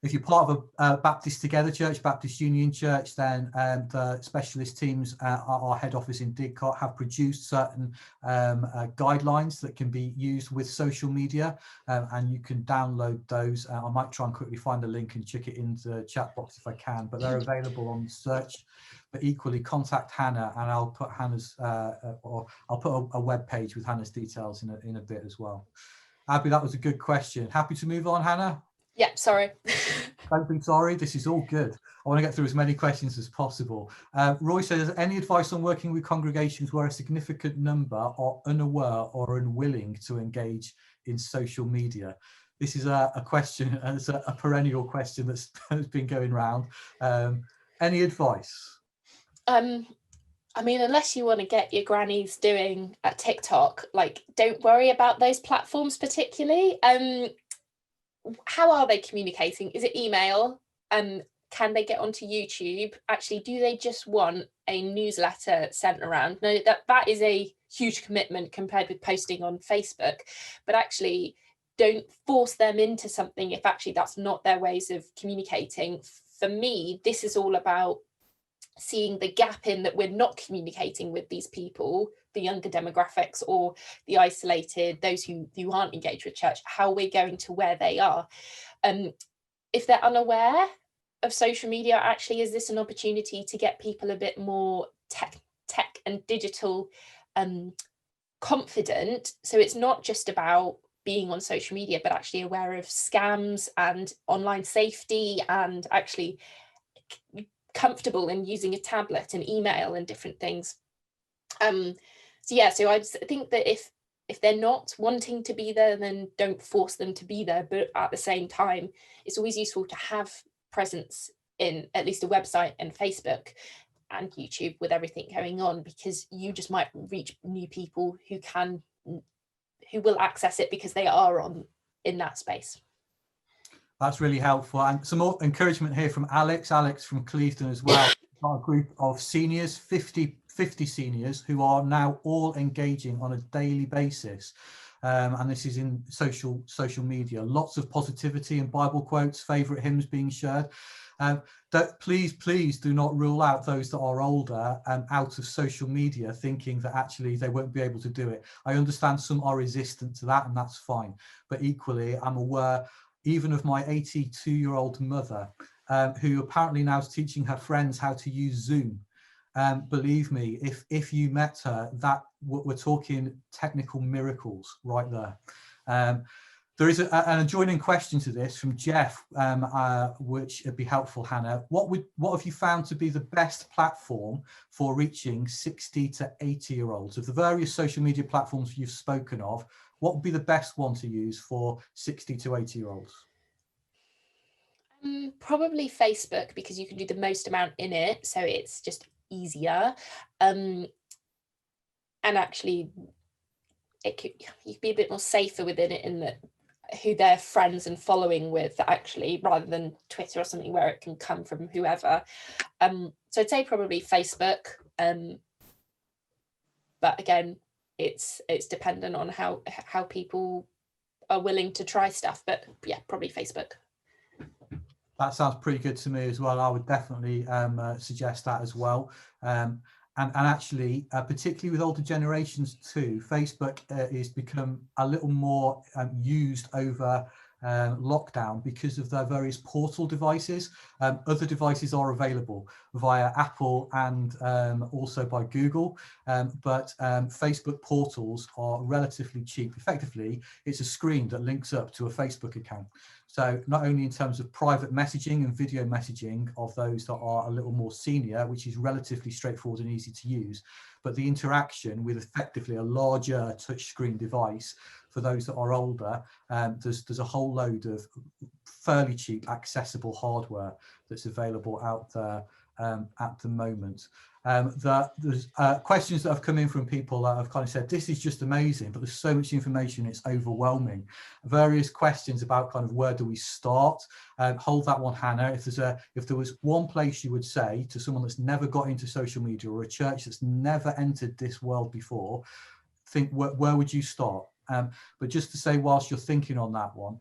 If you're part of a Baptist Together Church, Baptist Union Church, then the specialist teams at our head office in Didcot have produced certain guidelines that can be used with social media, and you can download those. I might try and quickly find a link and check it in the chat box if I can, but they're available on search. But equally, contact Hannah, and I'll put Hannah's, or I'll put a web page with Hannah's details in a bit as well. Abby, that was a good question. Happy to move on, Hannah? Yeah, sorry. Don't be sorry, this is all good. I want to get through as many questions as possible. Roy says, any advice on working with congregations where a significant number are unaware or unwilling to engage in social media? This is a question, it's a perennial question that's been going around. Any advice? I mean, unless you want to get your grannies doing a TikTok, like, don't worry about those platforms particularly. How are they communicating? Is it email? Can they get onto YouTube? Actually, do they just want a newsletter sent around? No, that is a huge commitment compared with posting on Facebook, but actually don't force them into something if actually that's not their ways of communicating. For me, this is all about seeing the gap in that we're not communicating with these people, the younger demographics or the isolated, those who aren't engaged with church, how we're going to where they are. If they're unaware of social media, actually, is this an opportunity to get people a bit more tech and digital confident? So it's not just about being on social media, but actually aware of scams and online safety, and actually comfortable in using a tablet and email and different things. So I just think that if they're not wanting to be there, then don't force them to be there. But at the same time, it's always useful to have presence in at least a website and Facebook and YouTube with everything going on, because you just might reach new people who will access it because they are in that space. That's really helpful. And some more encouragement here from Alex from Clevedon as well. Got a group of seniors, 50 seniors, who are now all engaging on a daily basis. And this is in social media. Lots of positivity and Bible quotes, favourite hymns being shared. That please do not rule out those that are older out of social media, thinking that actually they won't be able to do it. I understand some are resistant to that, and that's fine. But equally, I'm aware even of my 82-year-old mother, who apparently now is teaching her friends how to use Zoom. Believe me, if you met her, that we're talking technical miracles right there. There is an adjoining question to this from Jeff, which would be helpful, Hannah. What have you found to be the best platform for reaching 60 to 80-year-olds? Of the various social media platforms you've spoken of, what would be the best one to use for 60 to 80-year-olds? Probably Facebook, because you can do the most amount in it, so it's just easier. And actually, you could be a bit more safer within it in that who they're friends and following with, actually, rather than Twitter or something where it can come from whoever. So I'd say probably Facebook. But again, it's dependent on how people are willing to try stuff. But yeah, probably Facebook. That sounds pretty good to me as well. I would definitely suggest that as well. And actually, particularly with older generations too, Facebook is become a little more used over lockdown because of their various portal devices. Other devices are available via Apple and also by Google, but Facebook portals are relatively cheap. Effectively, it's a screen that links up to a Facebook account. So not only in terms of private messaging and video messaging of those that are a little more senior, which is relatively straightforward and easy to use, but the interaction with effectively a larger touchscreen device for those that are older, there's a whole load of fairly cheap, accessible hardware that's available out there at the moment. There's questions that have come in from people that have kind of said, this is just amazing, but there's so much information, it's overwhelming. Various questions about kind of where do we start? Hold that one, Hannah. If there was one place you would say to someone that's never got into social media, or a church that's never entered this world before, think where would you start? But just to say, whilst you're thinking on that one,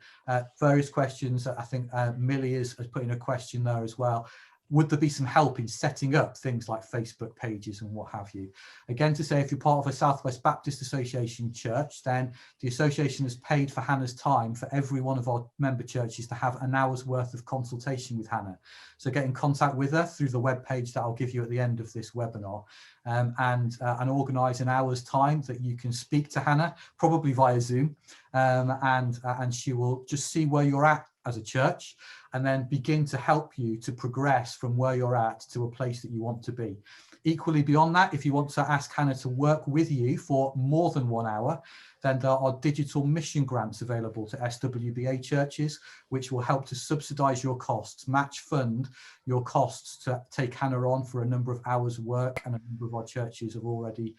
various questions. I think Millie has put in a question there as well. Would there be some help in setting up things like Facebook pages and what have you? Again, to say, if you're part of a Southwest Baptist Association church, then the association has paid for Hannah's time for every one of our member churches to have an hour's worth of consultation with Hannah. So get in contact with her through the web page that I'll give you at the end of this webinar, and organise an hour's time that you can speak to Hannah, probably via Zoom, and she will just see where you're at as a church, and then begin to help you to progress from where you're at to a place that you want to be. Equally beyond that, if you want to ask Hannah to work with you for more than 1 hour, then there are digital mission grants available to SWBA churches, which will help to subsidise your costs, match fund your costs to take Hannah on for a number of hours work, and a number of our churches have already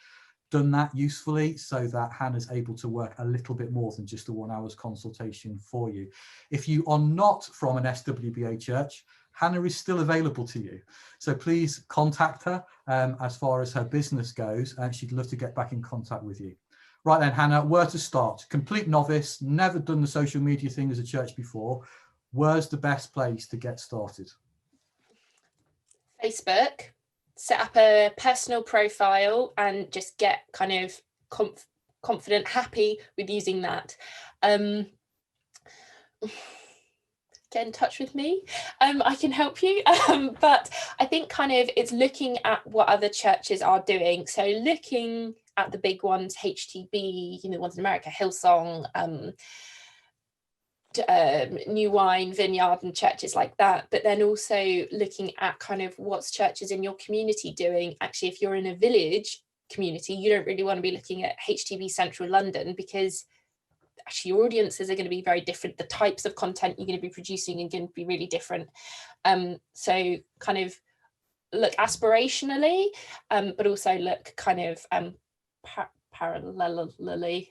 done that usefully, so that Hannah's able to work a little bit more than just a 1 hour's consultation for you. If you are not from an SWBA church, Hannah is still available to you. So please contact her as far as her business goes, and she'd love to get back in contact with you. Right then, Hannah, where to start? Complete novice, never done the social media thing as a church before. Where's the best place to get started? Facebook. Set up a personal profile and just get kind of confident, happy with using that. Get in touch with me. I can help you. But I think kind of it's looking at what other churches are doing. So looking at the big ones, HTB, the ones in America, Hillsong, New Wine, Vineyard, and churches like that. But then also looking at kind of what's churches in your community doing. Actually, if you're in a village community, you don't really want to be looking at HTB Central London, because actually your audiences are going to be very different. The types of content you're going to be producing are going to be really different. So kind of look aspirationally, but also look kind of parallelly,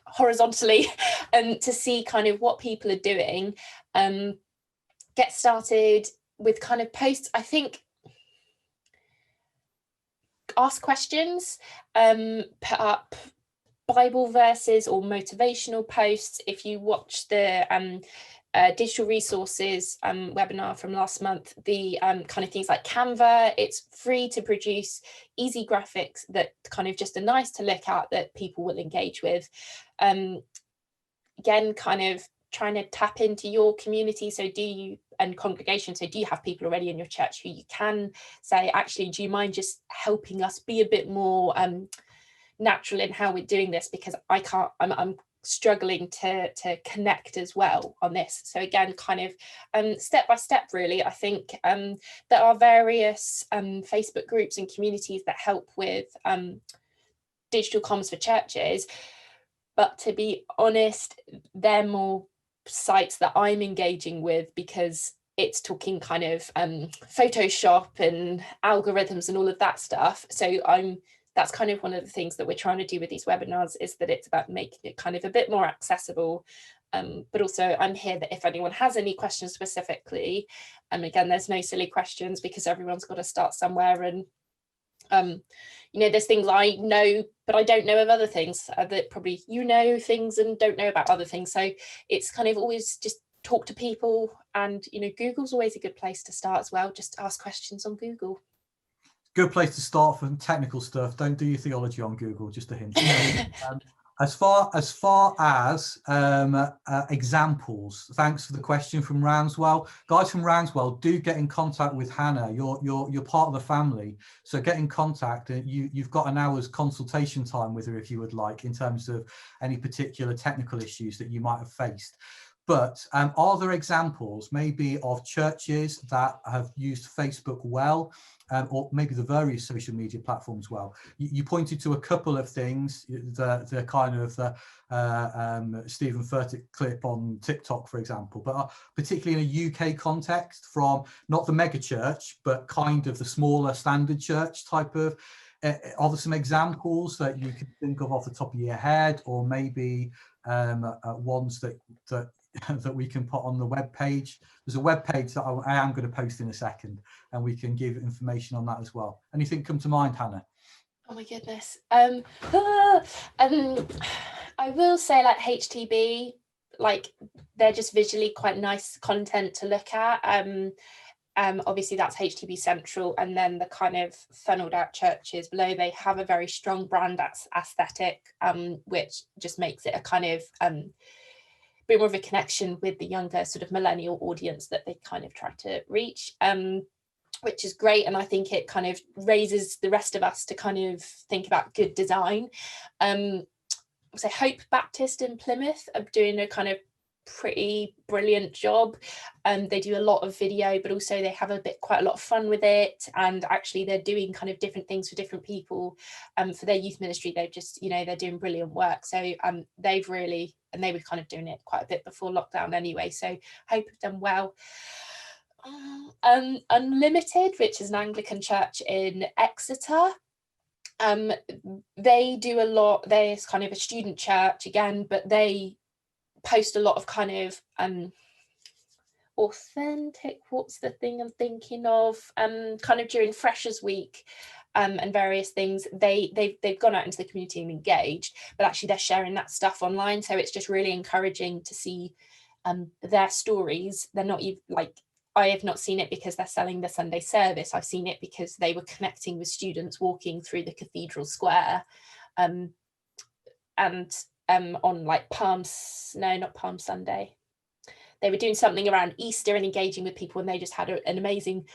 horizontally, to see kind of what people are doing. Get started with kind of posts. I think ask questions, put up Bible verses or motivational posts. If you watch the digital resources webinar from last month, the kind of things like Canva, it's free to produce easy graphics that kind of just are nice to look at, that people will engage with. Again, kind of trying to tap into your community. So and congregation. So do you have people already in your church who you can say, actually, do you mind just helping us be a bit more natural in how we're doing this, because I'm struggling to connect as well on this. So again, kind of step by step, really. I think there are various Facebook groups and communities that help with digital comms for churches, but to be honest, they're more sites that I'm engaging with, because it's talking kind of Photoshop and algorithms and all of that stuff. So that's kind of one of the things that we're trying to do with these webinars, is that it's about making it kind of a bit more accessible. But also I'm here that if anyone has any questions specifically, and again, there's no silly questions, because everyone's got to start somewhere. And, there's things I know, but I don't know of other things that probably things and don't know about other things. So it's kind of always just talk to people, and, Google's always a good place to start as well. Just ask questions on Google. Good place to start for technical stuff. Don't do your theology on Google, just a hint. As far as examples, thanks for the question from Ramswell. Guys from Ramswell, do get in contact with Hannah. You're part of the family, so get in contact. You've got an hour's consultation time with her if you would like, in terms of any particular technical issues that you might have faced. But are there examples maybe of churches that have used Facebook well, or maybe the various social media platforms well? You pointed to a couple of things, the kind of the Stephen Furtick clip on TikTok, for example, but particularly in a UK context, from not the mega church, but kind of the smaller standard church type of. Are there some examples that you can think of off the top of your head, or maybe ones that we can put on the web page? There's a web page that I am going to post in a second, and we can give information on that as well. Anything come to mind, Hannah? Oh my goodness. I will say, like HTB, like they're just visually quite nice content to look at. Obviously that's HTB Central, and then the kind of funneled out churches below, they have a very strong brand aesthetic, which just makes it a kind of bit more of a connection with the younger sort of millennial audience that they kind of try to reach, which is great. And I think it kind of raises the rest of us to kind of think about good design. So Hope Baptist in Plymouth are doing a kind of pretty brilliant job. They do a lot of video, but also they have quite a lot of fun with it, and actually they're doing kind of different things for different people. For their youth ministry, they've just, they're doing brilliant work. So they've really, and they were kind of doing it quite a bit before lockdown anyway, so hope have done well. Unlimited, which is an Anglican church in Exeter, they do a lot. They're kind of a student church again, but they post a lot of kind of authentic, what's the thing I'm thinking of, kind of during Freshers Week, and various things. They've gone out into the community and engaged, but actually they're sharing that stuff online, so it's just really encouraging to see their stories. They're not even like, I have not seen it because they're selling the Sunday service. I've seen it because they were connecting with students walking through the cathedral square, and on like not Palm Sunday. They were doing something around Easter and engaging with people, and they just had an amazing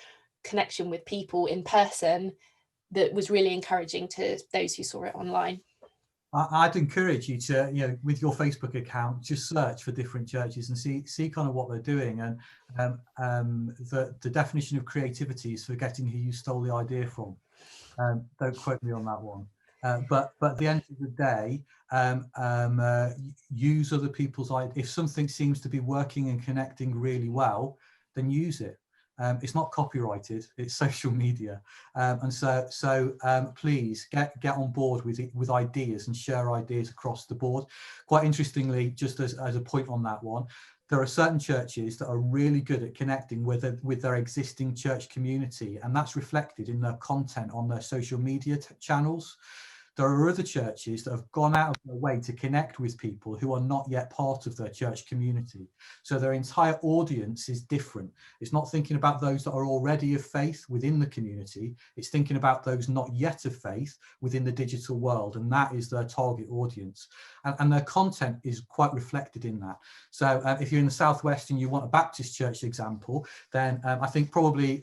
connection with people in person that was really encouraging to those who saw it online. I'd encourage you to, with your Facebook account, just search for different churches and see kind of what they're doing. And the definition of creativity is forgetting who you stole the idea from. Don't quote me on that one. But at the end of the day, use other people's ideas. If something seems to be working and connecting really well, then use it. It's not copyrighted, it's social media, and so please get on board with ideas and share ideas across the board. Quite interestingly, just as a point on that one, there are certain churches that are really good at connecting with their existing church community, and that's reflected in their content on their social media channels. There are other churches that have gone out of their way to connect with people who are not yet part of their church community. So their entire audience is different. It's not thinking about those that are already of faith within the community. It's thinking about those not yet of faith within the digital world. And that is their target audience. And their content is quite reflected in that. So if you're in the Southwest and you want a Baptist church example, then I think probably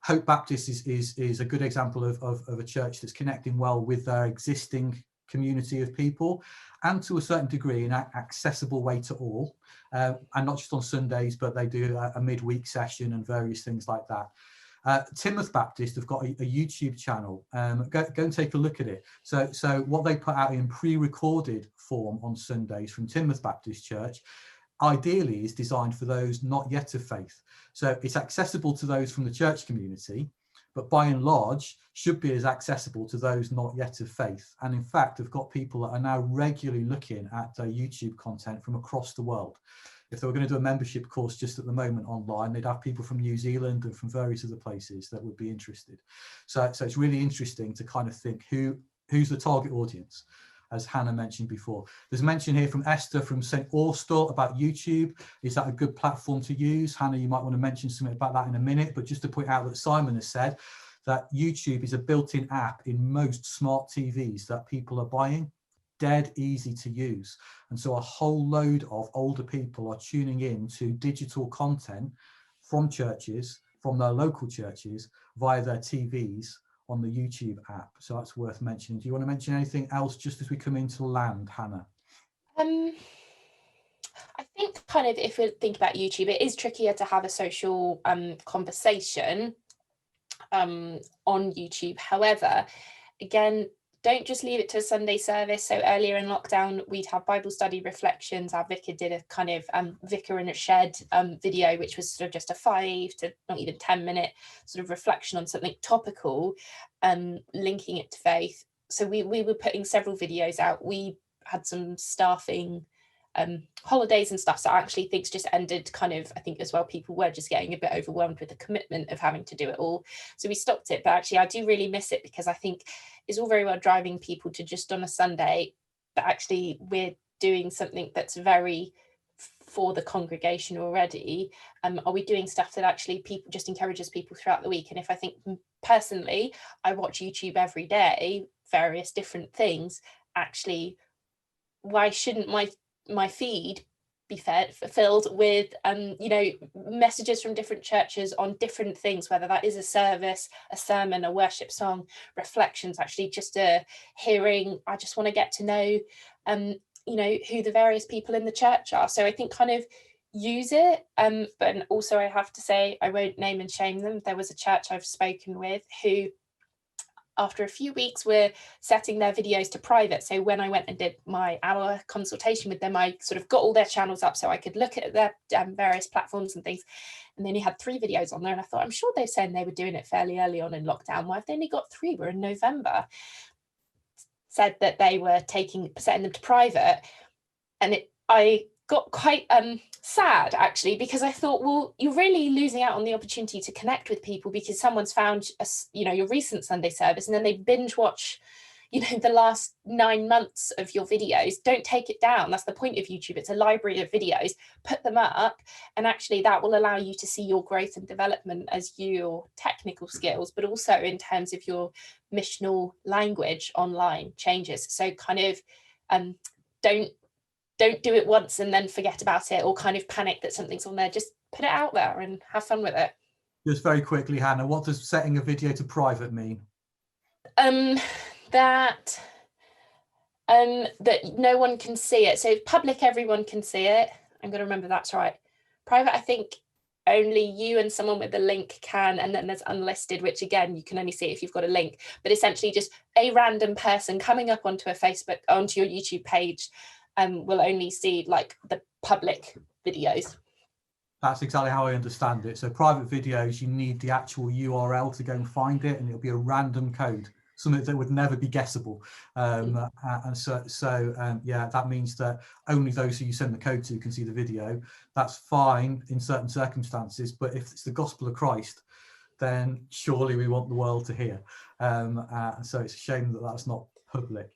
Hope Baptist is a good example of a church that's connecting well with their existing community of people, and to a certain degree in an accessible way to all, and not just on Sundays, but they do a midweek session and various things like that. Timoth Baptist have got a YouTube channel. Go and take a look at it. So what they put out in pre-recorded form on Sundays from Timoth Baptist Church ideally is designed for those not yet of faith. So it's accessible to those from the church community, but by and large should be as accessible to those not yet of faith. And in fact, I've got people that are now regularly looking at YouTube content from across the world. If they were going to do a membership course just at the moment online, they'd have people from New Zealand and from various other places that would be interested. So it's really interesting to kind of think who's the target audience, as Hannah mentioned before. There's mention here from Esther from St. Austell about YouTube. Is that a good platform to use? Hannah, you might want to mention something about that in a minute, but just to point out that Simon has said that YouTube is a built-in app in most smart TVs that people are buying, dead easy to use. And so a whole load of older people are tuning in to digital content from churches, from their local churches, via their TVs on the YouTube app. So that's worth mentioning. Do you want to mention anything else just as we come into land, Hannah? I think kind of if we think about YouTube, it is trickier to have a social conversation on YouTube. However, again, don't just leave it to a Sunday service. So earlier in lockdown, we'd have Bible study reflections. Our vicar did a kind of vicar in a shed video, which was sort of just a 5 to not even 10-minute sort of reflection on something topical, linking it to faith. So we were putting several videos out. We had some staffing holidays and stuff, so actually things just ended kind of, I think as well, people were just getting a bit overwhelmed with the commitment of having to do it all, so we stopped it. But actually I do really miss it, because I think it's all very well driving people to just on a Sunday, but actually we're doing something that's very for the congregation already. Are we doing stuff that actually people just encourages people throughout the week? And if I think personally, I watch YouTube every day, various different things, actually why shouldn't my feed be filled with messages from different churches on different things, whether that is a service, a sermon, a worship song, reflections, actually just a hearing. I just want to get to know you know, who the various people in the church are. So I think kind of use it. But also I have to say, I won't name and shame them. There was a church I've spoken with who, after a few weeks, were setting their videos to private. So when I went and did my hour consultation with them, I sort of got all their channels up so I could look at their various platforms and things. And then you had 3 videos on there, and I thought, I'm sure they've said they were doing it fairly early on in lockdown. Why have they only got 3? We're in November. Said that they were setting them to private, and I got quite sad, actually, because I thought, well, you're really losing out on the opportunity to connect with people because someone's found your recent Sunday service, and then they binge watch the last 9 months of your videos. Don't take it down. That's the point of YouTube. It's a library of videos. Put them up, and actually that will allow you to see your growth and development as your technical skills, but also in terms of your missional language online changes. So kind of don't do it once and then forget about it, or kind of panic that something's on there. Just put it out there and have fun with it. Just very quickly, Hannah, what does setting a video to private mean? That no one can see it. So public, everyone can see it. I'm going to remember that's right. Private, I think only you and someone with the link can, and then there's unlisted, which again, you can only see it if you've got a link. But essentially just a random person coming up onto onto your YouTube page will only see like the public videos. That's exactly how I understand it. So private videos, you need the actual URL to go and find it, and it'll be a random code, something that would never be guessable. And yeah, that means that only those who you send the code to can see the video. That's fine in certain circumstances, but if it's the gospel of Christ, then surely we want the world to hear. So it's a shame that that's not public.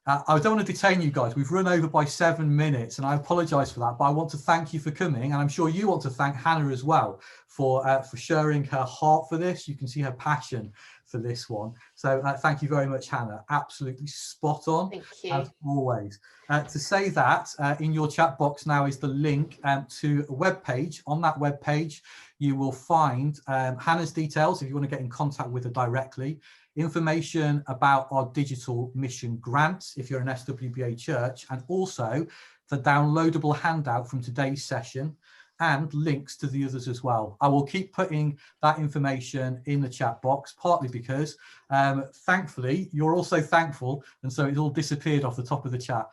I don't want to detain you guys. We've run over by 7 minutes, and I apologise for that. But I want to thank you for coming, and I'm sure you want to thank Hannah as well for sharing her heart for this. You can see her passion for this one. So thank you very much, Hannah. Absolutely spot on. Thank you. As always. To say that, in your chat box now is the link to a web page. On that web page, you will find Hannah's details if you want to get in contact with her directly. Information about our digital mission grants if you're an SWBA church, and also the downloadable handout from today's session and links to the others as well. I will keep putting that information in the chat box, partly because thankfully you're also thankful, and so it all disappeared off the top of the chat.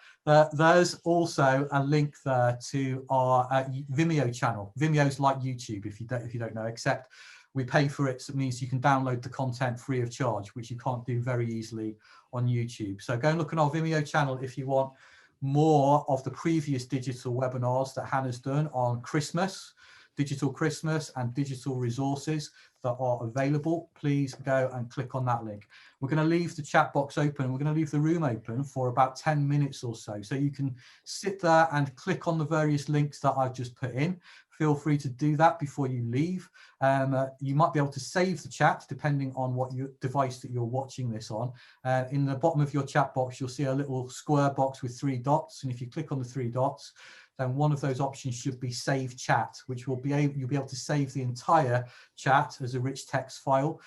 There's also a link there to our Vimeo channel. Vimeo's like YouTube, if you don't know, except we pay for it, so it means you can download the content free of charge, which you can't do very easily on YouTube. So go and look at our Vimeo channel if you want more of the previous digital webinars that Hannah's done on Christmas, digital Christmas, and digital resources that are available. Please go and click on that link. We're going to leave the chat box open. We're going to leave the room open for about 10 minutes or so. So you can sit there and click on the various links that I've just put in. Feel free to do that before you leave. You might be able to save the chat depending on what device that you're watching this on. In the bottom of your chat box, you'll see a little square box with 3 dots. And if you click on the 3 dots, then one of those options should be Save Chat, which you'll be able to save the entire chat as a rich text file,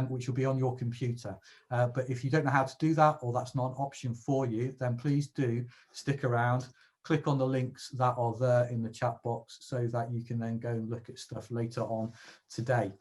which will be on your computer. But if you don't know how to do that, or that's not an option for you, then please do stick around. Click on the links that are there in the chat box so that you can then go and look at stuff later on today.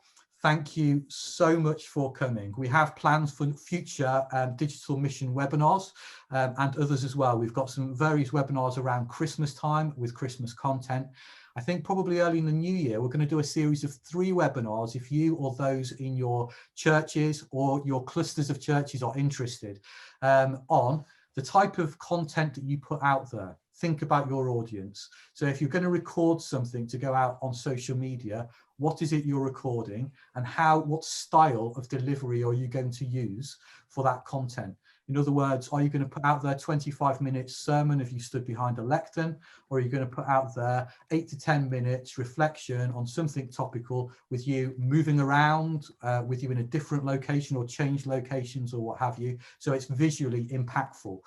Thank you so much for coming. We have plans for future digital mission webinars and others as well. We've got some various webinars around Christmas time with Christmas content. I think probably early in the new year, we're going to do a series of 3 webinars if you or those in your churches or your clusters of churches are interested on the type of content that you put out there. Think about your audience. So if you're going to record something to go out on social media, what is it you're recording, and what style of delivery are you going to use for that content? In other words, are you going to put out there 25-minute sermon if you stood behind a lectern, or are you going to put out there 8 to 10 minutes reflection on something topical with you moving around, with you in a different location or change locations or what have you, so it's visually impactful.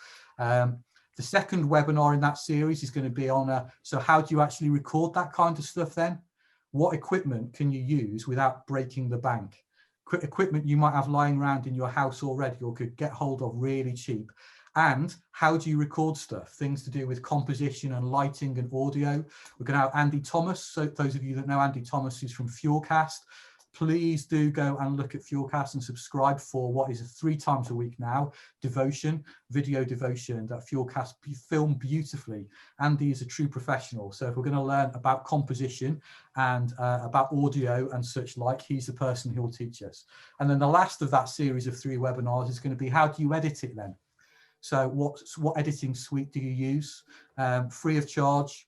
The second webinar in that series is going to be on, so how do you actually record that kind of stuff then? What equipment can you use without breaking the bank? Equipment you might have lying around in your house already or could get hold of really cheap. And how do you record stuff? Things to do with composition and lighting and audio. We're going to have Andy Thomas. So those of you that know Andy Thomas, who's from Fuelcast, please do go and look at Fuelcast and subscribe for what is a 3 times a week now devotion, video devotion that Fuelcast film beautifully. Andy is a true professional. So if we're going to learn about composition and about audio and such like, he's the person who will teach us. And then the last of that series of 3 webinars is going to be, how do you edit it then? So what editing suite do you use? Free of charge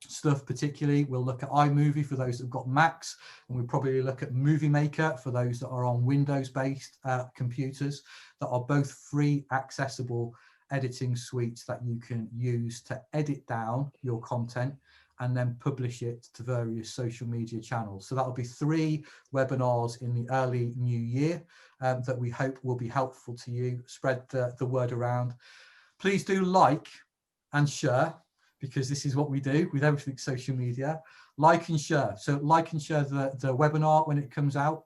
stuff particularly. We'll look at iMovie for those that have got Macs, and we'll probably look at Movie Maker for those that are on Windows-based computers, that are both free, accessible editing suites that you can use to edit down your content and then publish it to various social media channels. So that'll be 3 webinars in the early new year that we hope will be helpful to you. Spread the word around. Please do like and share, because this is what we do with everything social media. Like and share. So like and share the webinar when it comes out.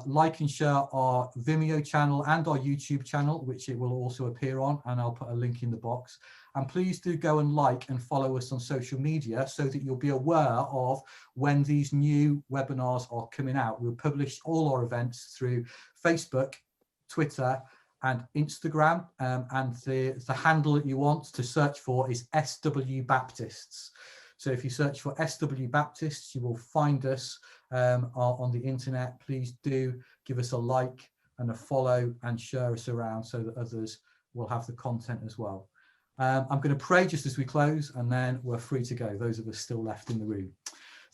Like and share our Vimeo channel and our YouTube channel, which it will also appear on, and I'll put a link in the box. And please do go and like and follow us on social media so that you'll be aware of when these new webinars are coming out. We'll publish all our events through Facebook, Twitter, and Instagram, and the handle that you want to search for is SW Baptists. So if you search for SW Baptists, you will find us on the internet. Please do give us a like and a follow and share us around so that others will have the content as well. I'm going to pray just as we close, and then we're free to go, those of us still left in the room.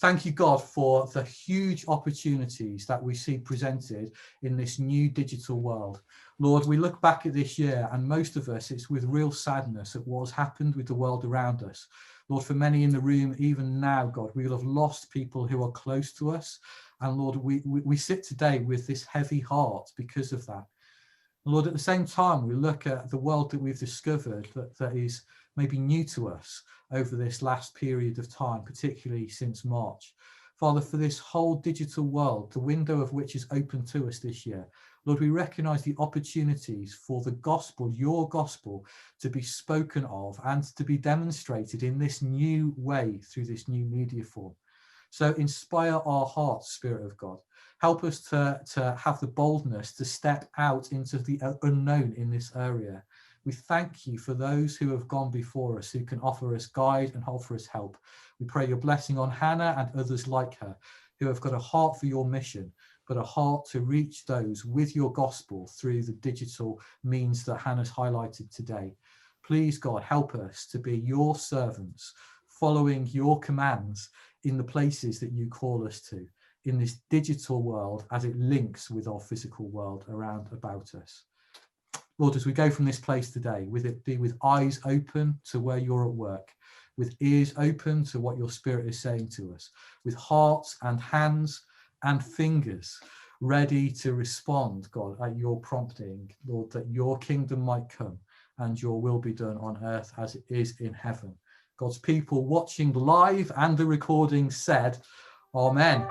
Thank you, God, for the huge opportunities that we see presented in this new digital world. Lord, we look back at this year, and most of us, it's with real sadness at what has happened with the world around us. Lord, for many in the room, even now, God, we will have lost people who are close to us. And Lord, we sit today with this heavy heart because of that. Lord, at the same time, we look at the world that we've discovered that is maybe new to us over this last period of time, particularly since March. Father, for this whole digital world, the window of which is open to us this year, Lord, we recognise the opportunities for the gospel, your gospel, to be spoken of and to be demonstrated in this new way through this new media form. So inspire our hearts, Spirit of God. Help us to have the boldness to step out into the unknown in this area. We thank you for those who have gone before us, who can offer us guide and offer us help. We pray your blessing on Hannah and others like her, who have got a heart for your mission, but a heart to reach those with your gospel through the digital means that Hannah's highlighted today. Please, God, help us to be your servants, following your commands in the places that you call us to, in this digital world as it links with our physical world around about us. Lord, as we go from this place today, with it be with eyes open to where you're at work, with ears open to what your Spirit is saying to us, with hearts and hands and fingers ready to respond, God, at your prompting, Lord, that your kingdom might come and your will be done on earth as it is in heaven. God's people watching live and the recording said, Amen.